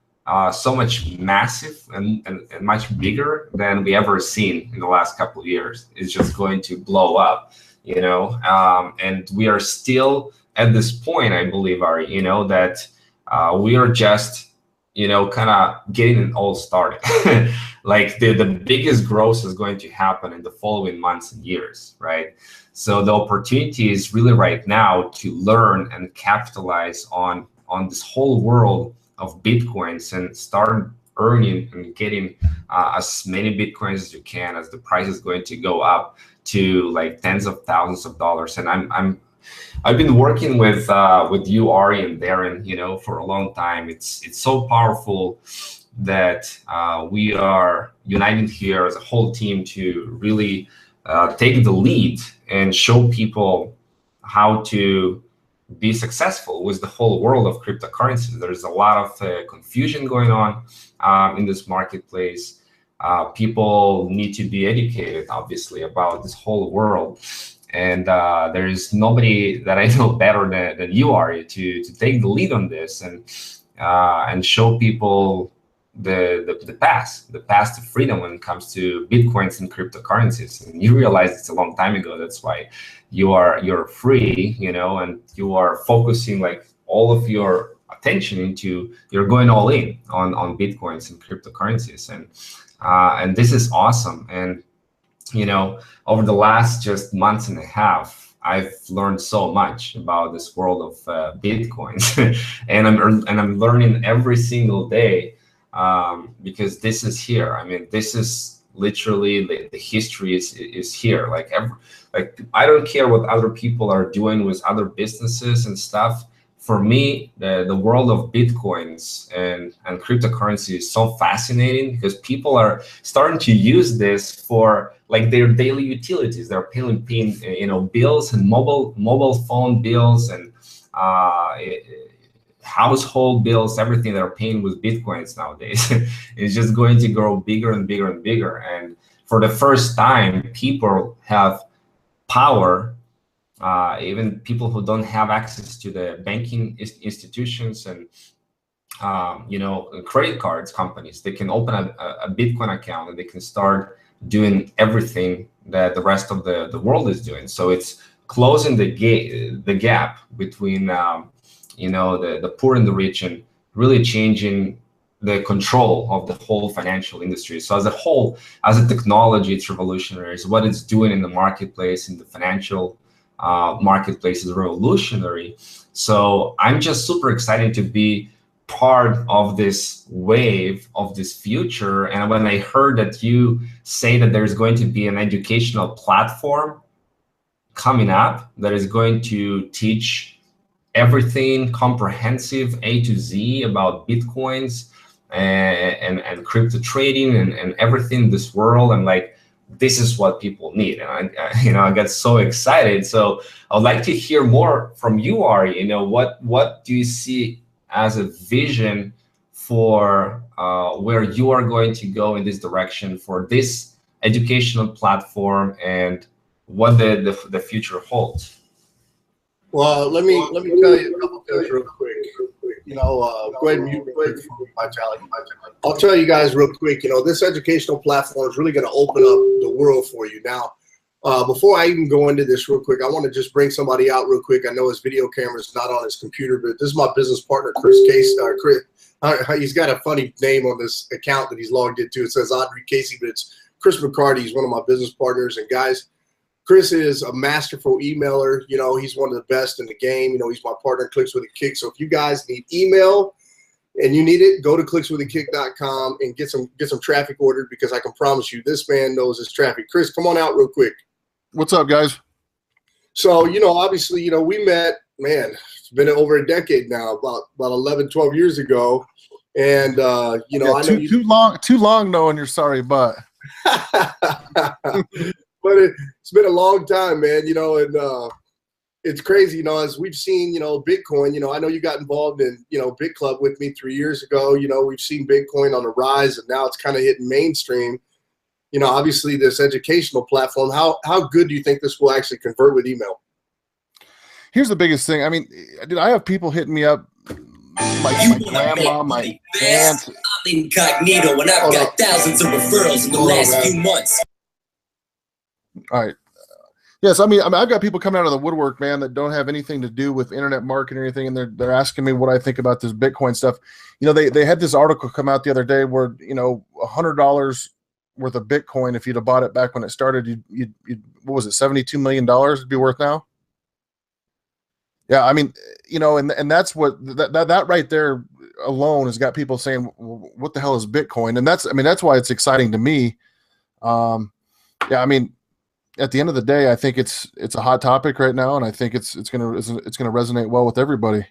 so much massive and much bigger than we ever seen in the last couple of years. It's just going to blow up, and we are still at this point, I believe, Ari, that we are just, kind of getting it all started. Like the biggest growth is going to happen in the following months and years, right? So the opportunity is really right now to learn and capitalize on this whole world of Bitcoins and start earning and getting as many Bitcoins as you can, as the price is going to go up to like tens of thousands of dollars. And I've been working with you, Ari, and Darren, for a long time. It's so powerful that we are uniting here as a whole team to really take the lead and show people how to be successful with the whole world of cryptocurrencies. There's a lot of confusion going on in this marketplace. People need to be educated, obviously, about this whole world. And there is nobody that I know better than you are to take the lead on this and show people the path to freedom when it comes to Bitcoins and cryptocurrencies. And you realize it's a long time ago. That's why you're free, and you are focusing like all of your attention into, you're going all in on Bitcoins and cryptocurrencies, and this is awesome. And over the last just months and a half, I've learned so much about this world of Bitcoins, and I'm learning every single day, because this is here. I mean, this is literally the history is here. Like I don't care what other people are doing with other businesses and stuff. For me, the world of Bitcoins and cryptocurrency is so fascinating, because people are starting to use this for like their daily utilities. They're paying bills and mobile phone bills and household bills, everything they're paying with Bitcoins nowadays. It's just going to grow bigger and bigger and bigger. And for the first time, people have power. Even people who don't have access to the banking institutions and credit cards companies, they can open a Bitcoin account and they can start doing everything that the rest of the world is doing. So it's closing the gap between the poor and the rich, and really changing the control of the whole financial industry. So as a whole, as a technology, it's revolutionary. So what it's doing in the marketplace, in the financial marketplace, is revolutionary. So I'm just super excited to be part of this wave of this future. And when I heard that you say that there's going to be an educational platform coming up that is going to teach everything comprehensive, A to Z, about Bitcoins and crypto trading and everything in this world, and like, this is what people need. And I got so excited. So I would like to hear more from you, Ari. What do you see as a vision for where you are going to go in this direction for this educational platform, and what the future holds? Well, let me tell you a couple things real quick. You know, go ahead and mute real quick for Vitality. I'll tell you guys real quick. You know, this educational platform is really going to open up the world for you. Now, before I even go into this real quick, I want to just bring somebody out real quick. I know his video camera is not on his computer, but this is my business partner, Chris Case. Chris, he's got a funny name on this account that he's logged into. It says Audrey Casey, but it's Chris McCarty. He's one of my business partners. And guys, Chris is a masterful emailer. You know, he's one of the best in the game. You know, he's my partner in Clicks with a Kick. So if you guys need email and you need it, go to clickswithakick.com and get some traffic ordered, because I can promise you this man knows his traffic. Chris, come on out real quick. What's up, guys? So, you know, obviously, you know, we met, man, it's been over a decade now, about 11, 12 years ago. And, you know, yeah, too long knowing you're sorry, but. But it's been a long time, man, you know, and it's crazy, you know, as we've seen, you know, Bitcoin, you know, I know you got involved in, you know, Bit Club with me 3 years ago. You know, we've seen Bitcoin on the rise, and now it's kind of hitting mainstream. You know, obviously this educational platform, how good do you think this will actually convert with email? Here's the biggest thing. I mean, dude, I have people hitting me up, my grandma, my aunt. I'm incognito, and I've got thousands of referrals in the last few months. All right. Yes, I mean, I've got people coming out of the woodwork, man, that don't have anything to do with internet marketing or anything, and they're asking me what I think about this Bitcoin stuff. You know, they had this article come out the other day where, you know, $100 worth of Bitcoin, if you'd have bought it back when it started, you'd what was it, $72 million it'd be worth now? Yeah, I mean, you know, and that's what that right there alone has got people saying, well, what the hell is Bitcoin? And that's why it's exciting to me. Yeah, I mean, at the end of the day, I think it's a hot topic right now, and I think it's gonna resonate well with everybody.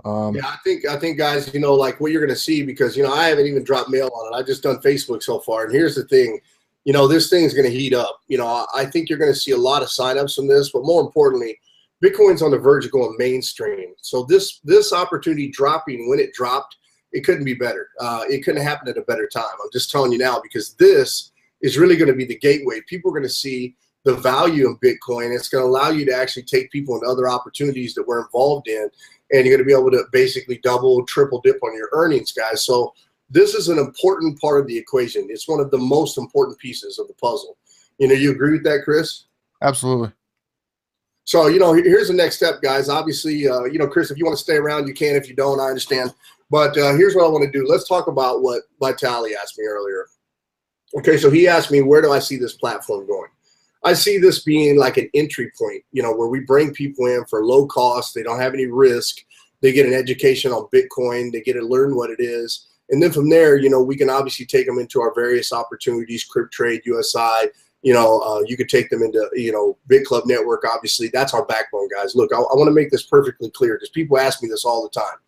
Yeah, I think guys, you know, like what you're gonna see, because, you know, I haven't even dropped mail on it. I've just done Facebook so far, and here's the thing, you know, this thing's gonna heat up. You know, I think you're gonna see a lot of signups from this, but more importantly, Bitcoin's on the verge of going mainstream. So this opportunity dropping when it dropped, it couldn't be better. It couldn't happen at a better time. I'm just telling you now, because this is really going to be the gateway. People are going to see the value of Bitcoin. It's going to allow you to actually take people into other opportunities that we're involved in, and you're going to be able to basically double, triple dip on your earnings, guys. So this is an important part of the equation. It's one of the most important pieces of the puzzle. You know, you agree with that, Chris? Absolutely. So, you know, here's the next step, guys. Obviously, you know, Chris, if you want to stay around, you can. If you don't, I understand. But here's what I want to do. Let's talk about what Vitali asked me earlier. Okay, so he asked me, where do I see this platform going? I see this being like an entry point, you know, where we bring people in for low cost. They don't have any risk. They get an education on Bitcoin. They get to learn what it is. And then from there, you know, we can obviously take them into our various opportunities, Crypt Trade, USI. You know, you could take them into, you know, Bit Club Network. Obviously, that's our backbone, guys. Look, I want to make this perfectly clear, because people ask me this all the time.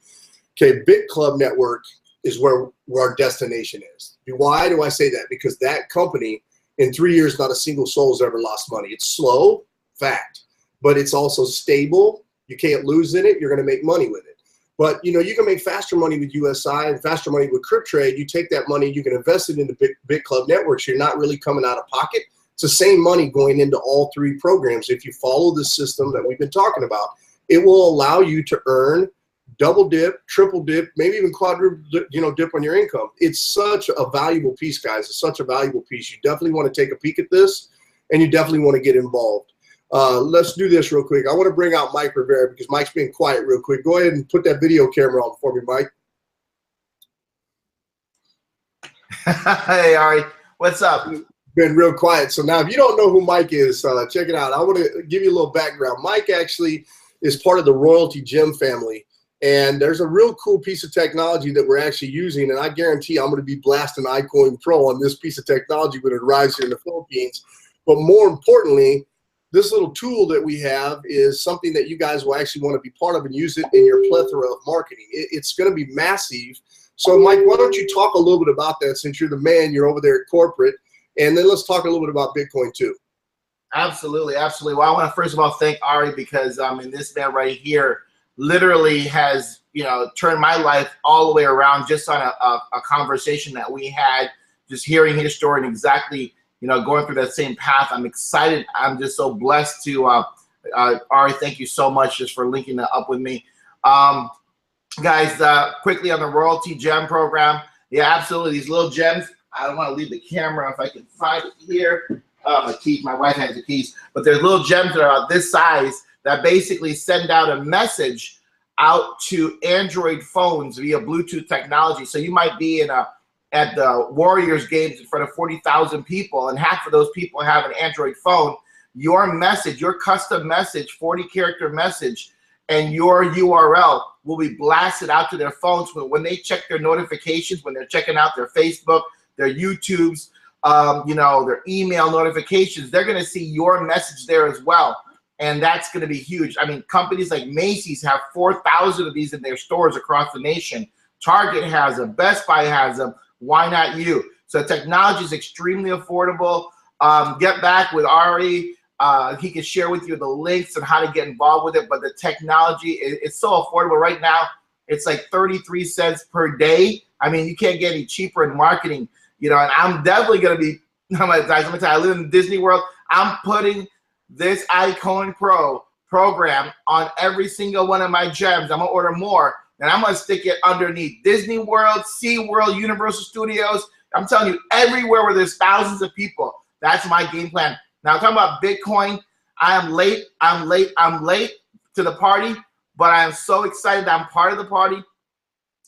Okay, Bit Club Network is where our destination is. Why do I say that? Because that company, in 3 years, not a single soul has ever lost money. It's slow, fact, but it's also stable. You can't lose in it. You're going to make money with it. But, you know, you can make faster money with USI and faster money with Crypt Trade. You take that money, you can invest it into Bit Club Network, so you're not really coming out of pocket. It's the same money going into all three programs. If you follow the system that we've been talking about, it will allow you to earn double dip, triple dip, maybe even quadruple, you know, dip on your income. It's such a valuable piece, guys. It's such a valuable piece. You definitely want to take a peek at this, and you definitely want to get involved. Let's do this real quick. I want to bring out Mike Rivera, because Mike's being quiet real quick. Go ahead and put that video camera on for me, Mike. Hey, Ari. What's up? Been real quiet. So now, if you don't know who Mike is, check it out. I want to give you a little background. Mike actually is part of the Royalty Gem family. And there's a real cool piece of technology that we're actually using, and I guarantee I'm going to be blasting iCoinPro on this piece of technology when it arrives here in the Philippines. But more importantly, this little tool that we have is something that you guys will actually want to be part of and use it in your plethora of marketing. It's going to be massive. So, Mike, why don't you talk a little bit about that, since you're the man, you're over there at corporate, and then let's talk a little bit about Bitcoin too. Absolutely, absolutely. Well, I want to first of all thank Ari, because I mean, this man right here literally has, you know, turned my life all the way around just on a conversation that we had, just hearing his story and exactly, you know, going through that same path. I'm excited. I'm just so blessed to, Ari, thank you so much just for linking that up with me. Guys, quickly on the Royalty Gem program. Yeah, absolutely. These little gems. I don't want to leave the camera if I can find it here. My keys. My wife has the keys. But there's little gems that are about this size that basically send out a message out to Android phones via Bluetooth technology. So you might be at the Warriors games in front of 40,000 people, and half of those people have an Android phone. Your message, your custom message, 40-character message, and your URL will be blasted out to their phones when they check their notifications, when they're checking out their Facebook, their YouTubes, their email notifications. They're going to see your message there as well, and that's going to be huge. I mean, companies like Macy's have 4,000 of these in their stores across the nation. Target has them. Best Buy has them. Why not you? So technology is extremely affordable. Get back with Ari. He can share with you the links and how to get involved with it. But the technology, it's so affordable right now. It's like 33 cents per day. I mean, you can't get any cheaper in marketing, and I'm definitely going to be, I'm going to tell you, I live in Disney World. I'm putting this iCoinPro program on every single one of my gems. I'm going to order more, and I'm going to stick it underneath Disney World, SeaWorld, Universal Studios. I'm telling you, everywhere where there's thousands of people. That's my game plan. Now, talking about Bitcoin, I am late. I'm late to the party, but I am so excited I'm part of the party.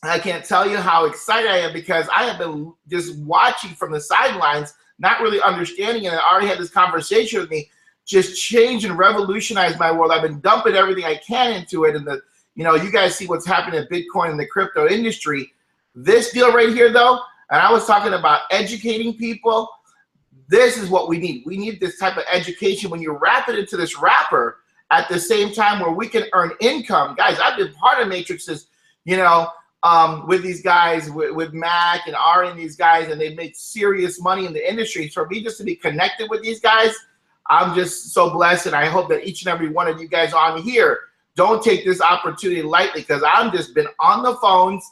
I can't tell you how excited I am because I have been just watching from the sidelines, not really understanding it. And I already had this conversation with me, just change and revolutionize my world. I've been dumping everything I can into it. And you guys see what's happening in Bitcoin and the crypto industry. This deal right here, though, and I was talking about educating people. This is what we need. We need this type of education when you wrap it into this wrapper at the same time where we can earn income. Guys, I've been part of Matrixes, with these guys, with Mac and Ari and these guys, and they've made serious money in the industry. So for me just to be connected with these guys, I'm just so blessed, and I hope that each and every one of you guys on here don't take this opportunity lightly, because I've just been on the phones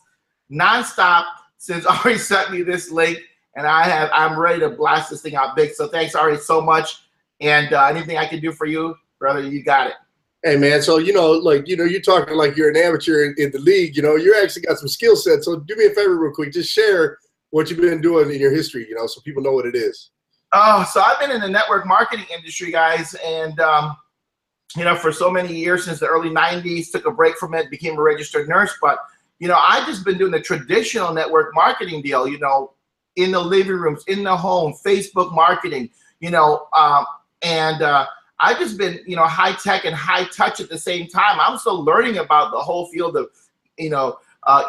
nonstop since Ari sent me this link. And I'm ready to blast this thing out big. So thanks, Ari, so much. And anything I can do for you, brother, you got it. Hey, man. So, you're talking like you're an amateur in the league. You actually got some skill sets. So do me a favor real quick. Just share what you've been doing in your history, so people know what it is. So I've been in the network marketing industry, guys. And, for so many years, since the early 90s, took a break from it, became a registered nurse. But, I've just been doing the traditional network marketing deal, in the living rooms, in the home, Facebook marketing, I've just been, high tech and high touch at the same time. I'm still learning about the whole field of,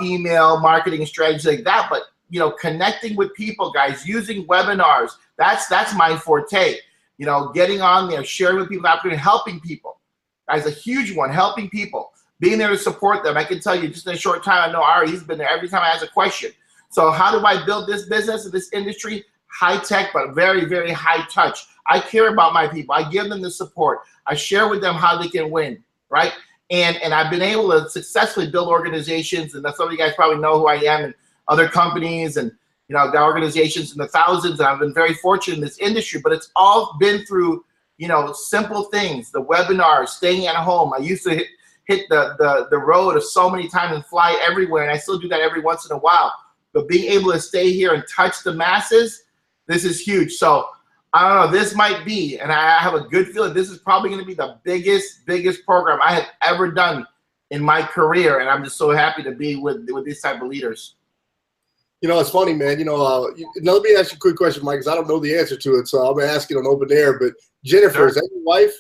email marketing strategies like that. But, connecting with people, guys, using webinars, that's my forte. Getting on there, sharing with people, helping people. Guys, a huge one, helping people, being there to support them. I can tell you just in a short time, I know Ari, he's been there every time I ask a question. So how do I build this business in this industry? High tech, but very, very high touch. I care about my people. I give them the support. I share with them how they can win, right? And I've been able to successfully build organizations, and some of you guys probably know who I am, and other companies, and got organizations in the thousands, and I've been very fortunate in this industry, but it's all been through, simple things, the webinars, staying at home. I used to hit the road so many times and fly everywhere, and I still do that every once in a while. But being able to stay here and touch the masses, this is huge. So I don't know, this might be, and I have a good feeling this is probably going to be the biggest program I have ever done in my career. And I'm just so happy to be with these type of leaders. It's funny, man. Now let me ask you a quick question, Mike, because I don't know the answer to it. So I'm going to ask it on open air. But Jennifer, sure. Is that your wife?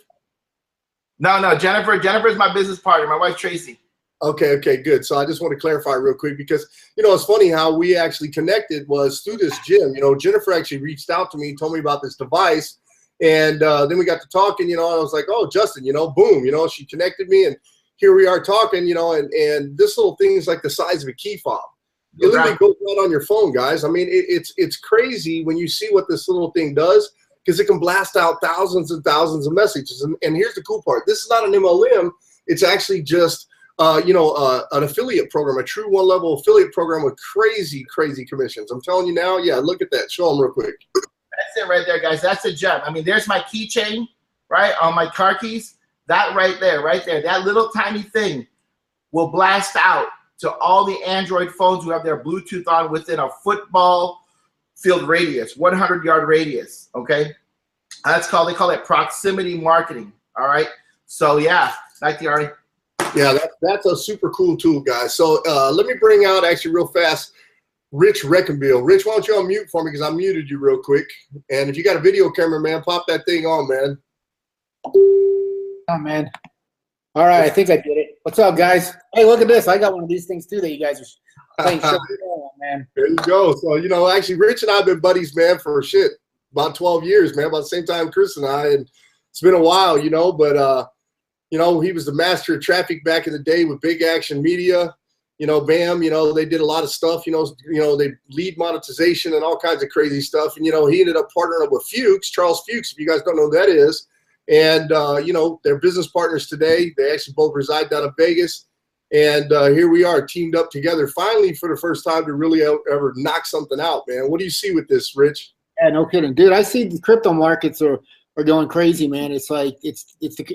No, Jennifer is my business partner. My wife, Tracy. Okay, good. So I just want to clarify real quick because, it's funny how we actually connected was through this gym. Jennifer actually reached out to me, told me about this device, and then we got to talking, and I was like, oh, Justin, boom, she connected me, and here we are talking, and this little thing is like the size of a key fob. It literally goes out on your phone, guys. I mean, it's crazy when you see what this little thing does, because it can blast out thousands and thousands of messages. And here's the cool part. This is not an MLM. It's actually just an affiliate program, a true one-level affiliate program with crazy commissions. I'm telling you now, yeah, look at that. Show them real quick. That's it right there, guys. That's a gem. I mean, there's my keychain, right, on my car keys. that right there, that little tiny thing will blast out to all the Android phones who have their Bluetooth on within a football field radius, 100-yard radius, okay? They call it proximity marketing, all right? So yeah, back to you, Artie. Yeah, that's a super cool tool, guys. So let me bring out, actually real fast, Rich Reckenbill. Rich, why don't you unmute for me, because I muted you real quick. And if you got a video camera, man, pop that thing on, man. Oh, man. All right, I think I did it. What's up, guys? Hey, look at this. I got one of these things, too, that you guys are playing shit on, man. There you go. So, you know, actually, Rich and I have been buddies, man, for shit, about 12 years, man, about the same time Chris and I. And it's been a while, you know, but, you know, he was the master of traffic back in the day with Big Action Media. You know, BAM, you know, they did a lot of stuff, you know, they lead monetization and all kinds of crazy stuff. And, you know, he ended up partnering up with Fuchs, Charles Fuchs, if you guys don't know who that is. And, you know, they're business partners today. They actually both reside down in Vegas. And here we are teamed up together finally for the first time to really ever knock something out, man. What do you see with this, Rich? Yeah, no kidding. Dude, I see the crypto markets are going crazy, man. It's like,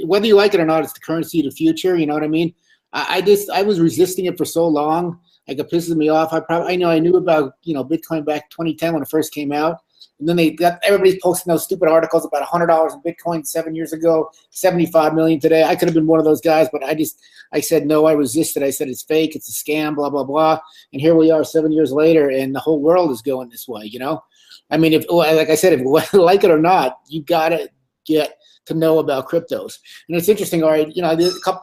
whether you like it or not, it's the currency of the future. You know what I mean? I was resisting it for so long. Like, it pisses me off. I knew about, you know, Bitcoin back 2010 when it first came out. And then everybody's posting those stupid articles about $100 in Bitcoin 7 years ago, 75 million today. I could have been one of those guys, but I said no. I resisted. I said it's fake, it's a scam, blah blah blah. And here we are 7 years later, and the whole world is going this way. You know, I mean, like I said, if you like it or not, you gotta get to know about cryptos. And it's interesting, all right, you know,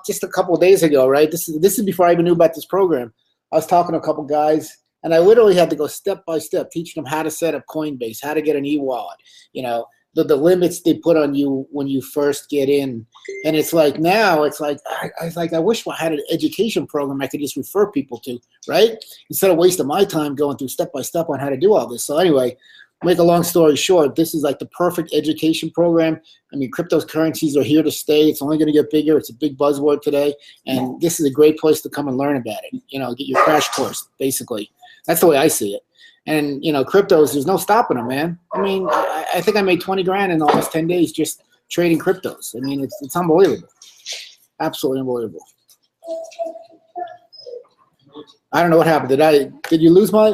just a couple of days ago, right? This is before I even knew about this program. I was talking to a couple guys, and I literally had to go step by step, teaching them how to set up Coinbase, how to get an e-wallet, you know, the limits they put on you when you first get in. And it's like, now it's like, I wish I had an education program I could just refer people to, right? Instead of wasting my time going through step by step on how to do all this. So anyway, make a long story short, this is like the perfect education program. I mean, cryptocurrencies are here to stay. It's only going to get bigger. It's a big buzzword today. And this is a great place to come and learn about it. You know, get your crash course, basically. That's the way I see it. And, you know, cryptos, there's no stopping them, man. I mean, I think I made 20 grand in the last 10 days just trading cryptos. I mean, it's unbelievable. Absolutely unbelievable. I don't know what happened. Did you lose my...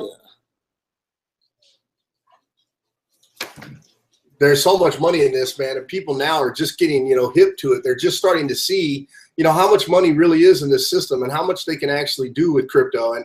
There's so much money in this, man, and people now are just getting, you know, hip to it. They're just starting to see, you know, how much money really is in this system and how much they can actually do with crypto. And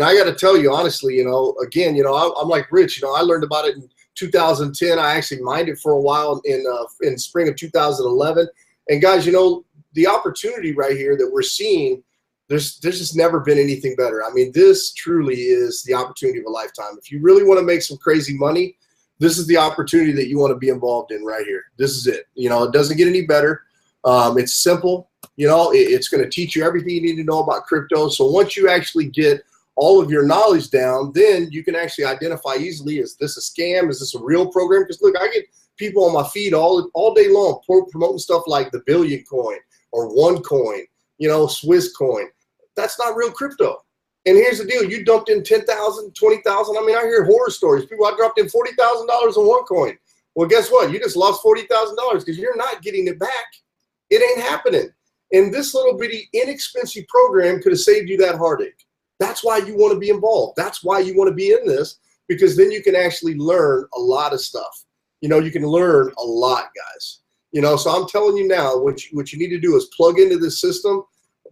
I got to tell you, honestly, you know, again, you know, I'm like Rich, you know, I learned about it in 2010. I actually mined it for a while in spring of 2011. And guys, you know, the opportunity right here that we're seeing, there's just never been anything better. I mean, this truly is the opportunity of a lifetime. If you really want to make some crazy money, this is the opportunity that you want to be involved in right here. This is it. You know, it doesn't get any better. It's simple. You know, it's going to teach you everything you need to know about crypto. So once you actually get all of your knowledge down, then you can actually identify easily, is this a scam? Is this a real program? Because look, I get people on my feed all day long promoting stuff like the Billion Coin or OneCoin, you know, Swiss Coin. That's not real crypto. And here's the deal. You dumped in 10,000, 20,000. I mean, I hear horror stories. People, I dropped in $40,000 on OneCoin. Well, guess what? You just lost $40,000 because you're not getting it back. It ain't happening. And this little bitty inexpensive program could have saved you that heartache. That's why you want to be involved. That's why you want to be in this, because then you can actually learn a lot of stuff. You know, you can learn a lot, guys. You know, so I'm telling you now, what you need to do is plug into this system.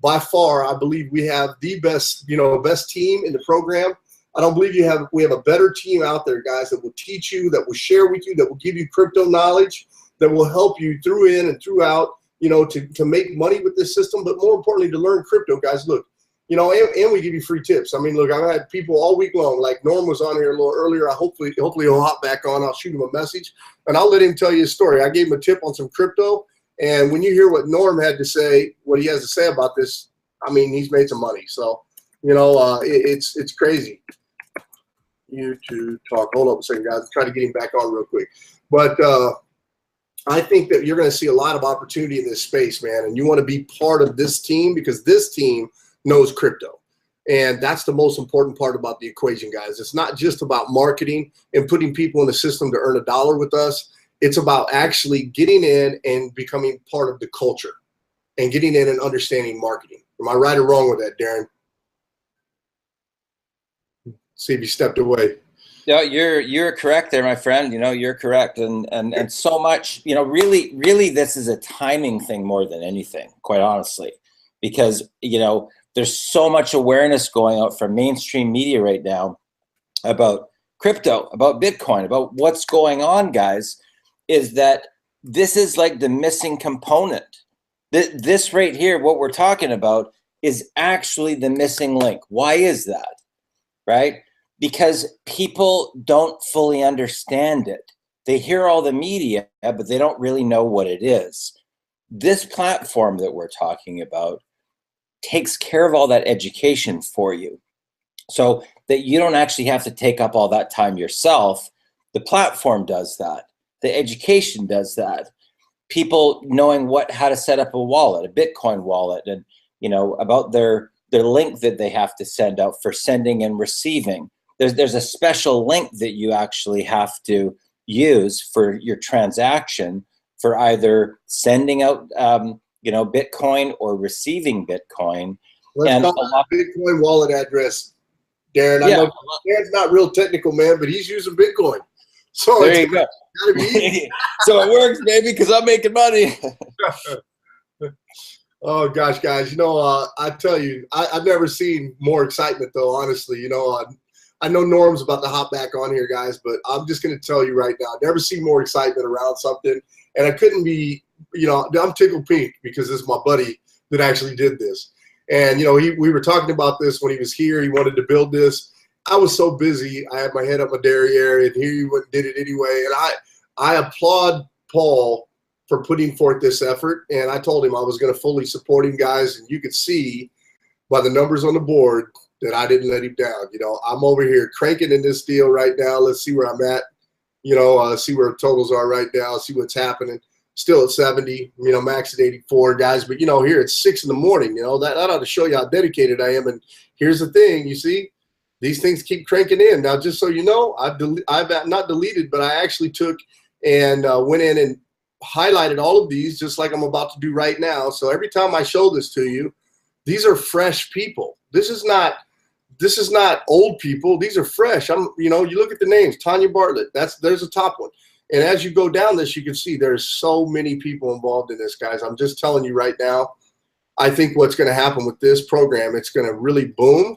By far, I believe we have the best, you know, best team in the program. I don't believe we have a better team out there, guys, that will teach you, that will share with you, that will give you crypto knowledge, that will help you through in and throughout, you know, to make money with this system, but more importantly, to learn crypto, guys. Look, you know, and we give you free tips. I mean, look, I've had people all week long, like Norm was on here a little earlier. Hopefully he'll hop back on. I'll shoot him a message, and I'll let him tell you a story. I gave him a tip on some crypto, and when you hear what Norm had to say, what he has to say about this, I mean, he's made some money. So, you know, it's crazy. YouTube talk. Hold up a second, guys. Try to get him back on real quick. But I think that you're going to see a lot of opportunity in this space, man, and you want to be part of this team because this team knows crypto. And that's the most important part about the equation, guys. It's not just about marketing and putting people in the system to earn $1 with us. It's about actually getting in and becoming part of the culture. and getting in and understanding marketing. Am I right or wrong with that, Darren? See if you stepped away. Yeah, you're correct there, my friend. You know, you're correct, and so much. You know, really, this is a timing thing more than anything, quite honestly, because you know there's so much awareness going out from mainstream media right now about crypto, about Bitcoin, about what's going on, guys. Is that this is like the missing component. This right here, what we're talking about, is actually the missing link. Why is that? Right? Because people don't fully understand it. They hear all the media, but they don't really know what it is. This platform that we're talking about takes care of all that education for you, so that you don't actually have to take up all that time yourself. The platform does that. The education does that. People knowing how to set up a wallet, a Bitcoin wallet, and you know about their link that they have to send out for sending and receiving. There's a special link that you actually have to use for your transaction for either sending out you know, Bitcoin or receiving Bitcoin. Let's talk about Bitcoin wallet address, Darren. Yeah. I know Darren's not real technical, man, but he's using Bitcoin. So there you go. Gotta be easy. So it works, baby, because I'm making money. Oh gosh, guys, you know, I tell you, I've never seen more excitement though, honestly. You know, I know Norm's about to hop back on here, guys, but I'm just going to tell you right now, never seen more excitement around something. And I couldn't be, you know, I'm tickled pink because this is my buddy that actually did this. And, you know, we were talking about this when he was here. He wanted to build this. I was so busy. I had my head up my derriere, and here he went and did it anyway. And I applaud Paul for putting forth this effort. And I told him I was going to fully support him, guys. And you could see by the numbers on the board that I didn't let him down. You know, I'm over here cranking in this deal right now. Let's see where I'm at. You know, see where totals are right now. See what's happening. Still at 70. You know, max at 84, guys. But you know, here it's 6 in the morning. You know, that ought to show you how dedicated I am. And here's the thing. You see, these things keep cranking in. Now, just so you know, I've not deleted, but I actually took and went in and highlighted all of these, just like I'm about to do right now. So every time I show this to you, these are fresh people. This is not old people. These are fresh. You know, you look at the names, Tanya Bartlett, there's a top one. And as you go down this, you can see there's so many people involved in this, guys. I'm just telling you right now, I think what's going to happen with this program, it's going to really boom.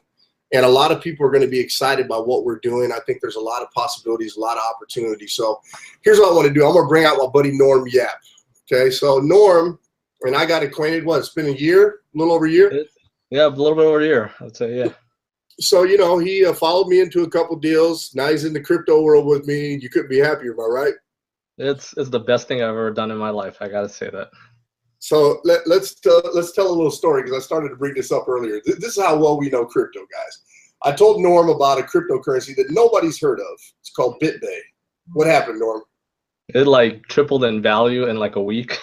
And a lot of people are going to be excited by what we're doing. I think there's a lot of possibilities, a lot of opportunities. So here's what I want to do. I'm going to bring out my buddy Norm Yap. Okay, so Norm and I got acquainted, what, it's been a year, a little over a year? Yeah, a little bit over a year, I'd say, yeah. So, you know, he followed me into a couple deals. Now he's in the crypto world with me. You couldn't be happier, am I right? It's the best thing I've ever done in my life. I got to say that. So let's tell a little story, because I started to bring this up earlier. This is how well we know crypto, guys. I told Norm about a cryptocurrency that nobody's heard of. It's called BitBay. What happened, Norm? It like tripled in value in like a week.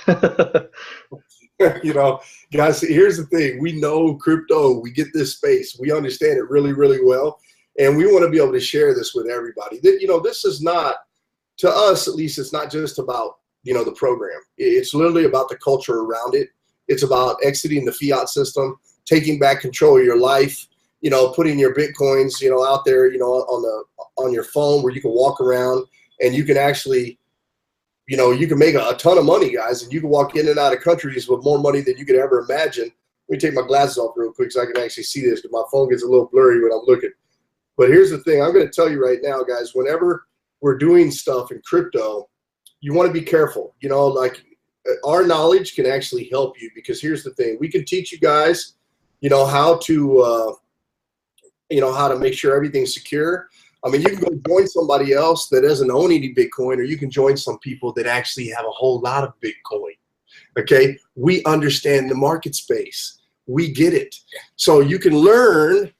You know, guys, here's the thing. We know crypto. We get this space. We understand it really, really well. And we want to be able to share this with everybody. You know, this is not, to us at least, it's not just about, you know, the program. It's literally about the culture around it. It's about exiting the fiat system, taking back control of your life, you know, putting your Bitcoins, you know, out there, you know, on your phone where you can walk around and you can actually, you know, you can make a ton of money, guys, and you can walk in and out of countries with more money than you could ever imagine. Let me take my glasses off real quick so I can actually see this, because my phone gets a little blurry when I'm looking. But here's the thing. I'm going to tell you right now, guys, whenever we're doing stuff in crypto, you want to be careful. You know, like our knowledge can actually help you, because here's the thing. We can teach you guys, you know, how to make sure everything's secure. I mean, you can go join somebody else that doesn't own any Bitcoin, or you can join some people that actually have a whole lot of Bitcoin. Okay, we understand the market space. We get it. So you can learn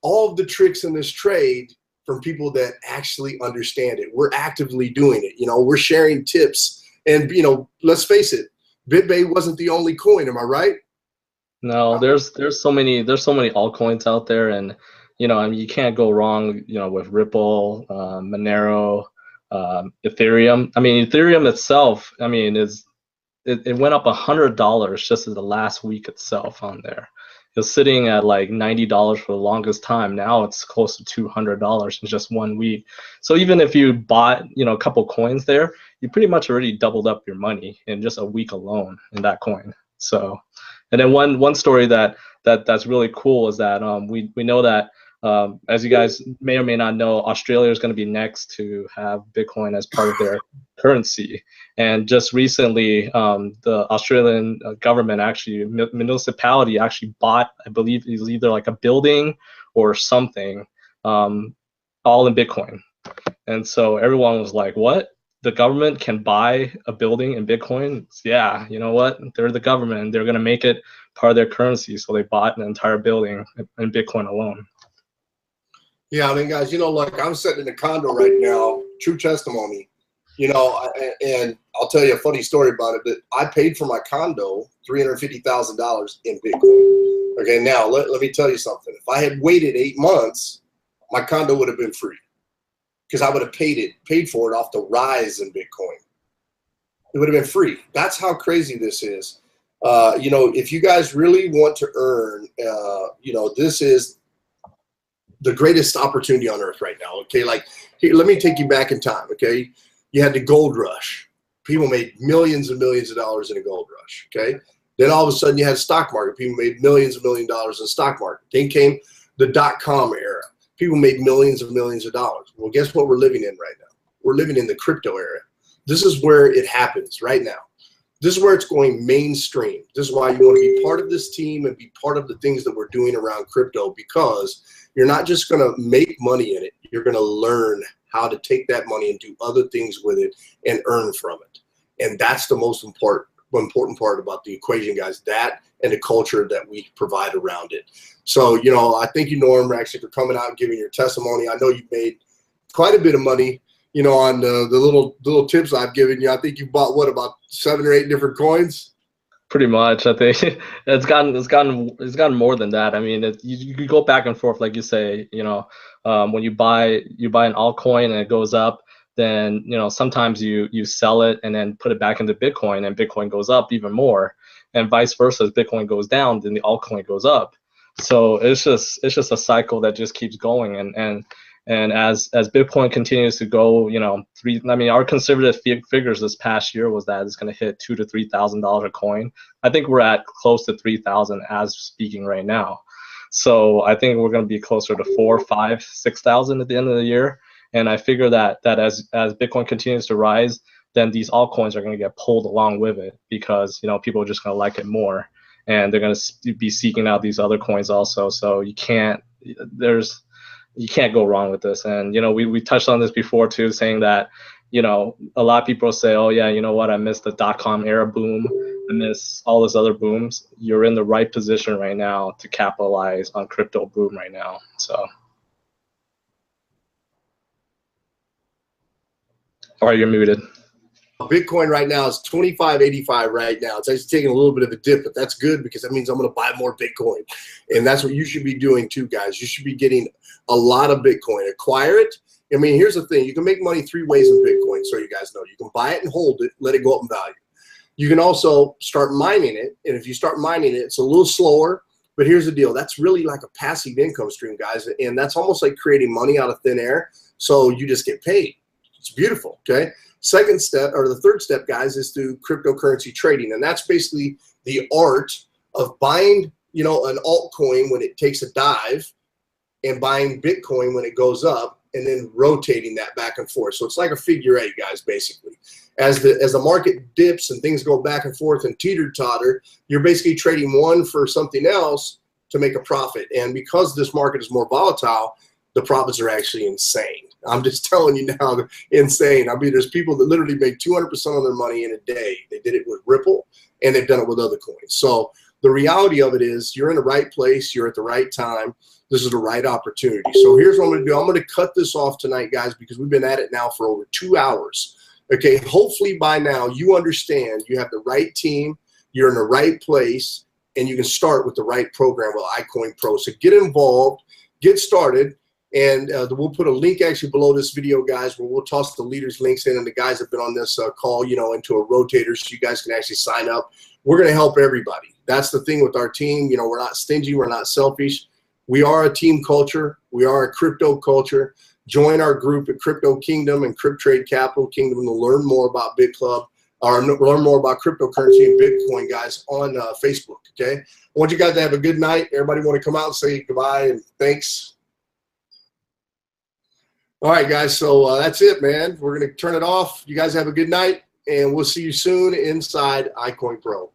all of the tricks in this trade from people that actually understand it. We're actively doing it. You know, we're sharing tips. And, you know, let's face it, BitBay wasn't the only coin. Am I right? No, there's so many altcoins out there, and you know, I mean, you can't go wrong, you know, with Ripple, Monero, Ethereum. I mean, Ethereum itself, I mean, is it went up $100 just in the last week itself on there. It was sitting at like $90 for the longest time. Now it's close to $200 in just 1 week. So even if you bought, you know, a couple coins there, you pretty much already doubled up your money in just a week alone in that coin. So, and then one story that's really cool is that we know that as you guys may or may not know, Australia is going to be next to have Bitcoin as part of their currency. And just recently, the Australian government, actually, municipality actually bought, I believe it was either like a building or something, all in Bitcoin. And so everyone was like, what? The government can buy a building in Bitcoin? Yeah, you know what? They're the government. They're going to make it part of their currency. So they bought an entire building in Bitcoin alone. Yeah, I mean, guys, you know, like I'm sitting in a condo right now, true testimony, you know, and I'll tell you a funny story about it, but I paid for my condo $350,000 in Bitcoin. Okay, now let me tell you something. If I had waited 8 months, my condo would have been free because I would have paid for it off the rise in Bitcoin. It would have been free. That's how crazy this is. You know, if you guys really want to earn, you know, this is the greatest opportunity on earth right now. Okay, like here, let me take you back in time. Okay, you had the gold rush. People made millions and millions of dollars in a gold rush. Okay, then all of a sudden you had a stock market. People made millions and millions of dollars in the stock market. Then came the .com era. People made millions and millions of dollars. Well, guess what we're living in right now? We're living in the crypto era. This is where it happens right now. This is where it's going mainstream. This is why you want to be part of this team and be part of the things that we're doing around crypto, because you're not just going to make money in it. You're going to learn how to take that money and do other things with it and earn from it. And that's the most important part about the equation, guys, that and the culture that we provide around it. So, you know, I thank you, Norm, actually, for coming out and giving your testimony. I know you've made quite a bit of money, you know, on the little tips I've given you. I think you bought, what, about 7 or 8 different coins? Pretty much, I think it's gotten more than that. I mean, you go back and forth, like you say. You know, when you buy an altcoin and it goes up, then you know sometimes you sell it and then put it back into Bitcoin, and Bitcoin goes up even more, and vice versa. As Bitcoin goes down, then the altcoin goes up. So it's just a cycle that just keeps going, and as Bitcoin continues to go, you know, our conservative figures this past year was that it's going to hit $2,000 to $3,000 a coin. I think we're at close to 3,000 as speaking right now. So I think we're going to be closer to 4,000, 5,000, 6,000 at the end of the year. And I figure that as Bitcoin continues to rise, then these altcoins are going to get pulled along with it, because you know people are just going to like it more, and they're going to be seeking out these other coins also. So you can't go wrong with this. And you know, we touched on this before too, saying that, you know, a lot of people say, oh yeah, you know what, I missed the .com era boom, I miss all those other booms. You're in the right position right now to capitalize on crypto boom right now. So, or you're muted. Bitcoin right now is 25.85 right now. It's actually taking a little bit of a dip, but that's good because that means I'm going to buy more Bitcoin. And that's what you should be doing too, guys. You should be getting a lot of Bitcoin. Acquire it. I mean, here's the thing. You can make money 3 ways in Bitcoin, so you guys know. You can buy it and hold it, let it go up in value. You can also start mining it. And if you start mining it, it's a little slower. But here's the deal. That's really like a passive income stream, guys. And that's almost like creating money out of thin air. So you just get paid. It's beautiful, okay? Second step, or the third step, guys, is through cryptocurrency trading. And that's basically the art of buying, you know, an altcoin when it takes a dive and buying Bitcoin when it goes up and then rotating that back and forth. So it's like a figure eight, guys, basically. As the market dips and things go back and forth and teeter-totter, you're basically trading one for something else to make a profit. And because this market is more volatile, the profits are actually insane. I'm just telling you now, they're insane. I mean, there's people that literally make 200% of their money in a day. They did it with Ripple, and they've done it with other coins. So the reality of it is you're in the right place. You're at the right time. This is the right opportunity. So here's what I'm going to do. I'm going to cut this off tonight, guys, because we've been at it now for over 2 hours. Okay, hopefully by now you understand you have the right team, you're in the right place, and you can start with the right program with iCoinPro. So get involved, get started. And we'll put a link actually below this video, guys, where we'll toss the leaders' links in, and the guys have been on this call, you know, into a rotator, so you guys can actually sign up. We're going to help everybody. That's the thing with our team. You know, we're not stingy. We're not selfish. We are a team culture. We are a crypto culture. Join our group at Crypto Kingdom and Crypt Trade Capital Kingdom to learn more about Bit Club, or learn more about cryptocurrency and Bitcoin, guys, on Facebook, okay? I want you guys to have a good night. Everybody want to come out and say goodbye and thanks? All right, guys, so that's it, man. We're going to turn it off. You guys have a good night, and we'll see you soon inside iCoinPro.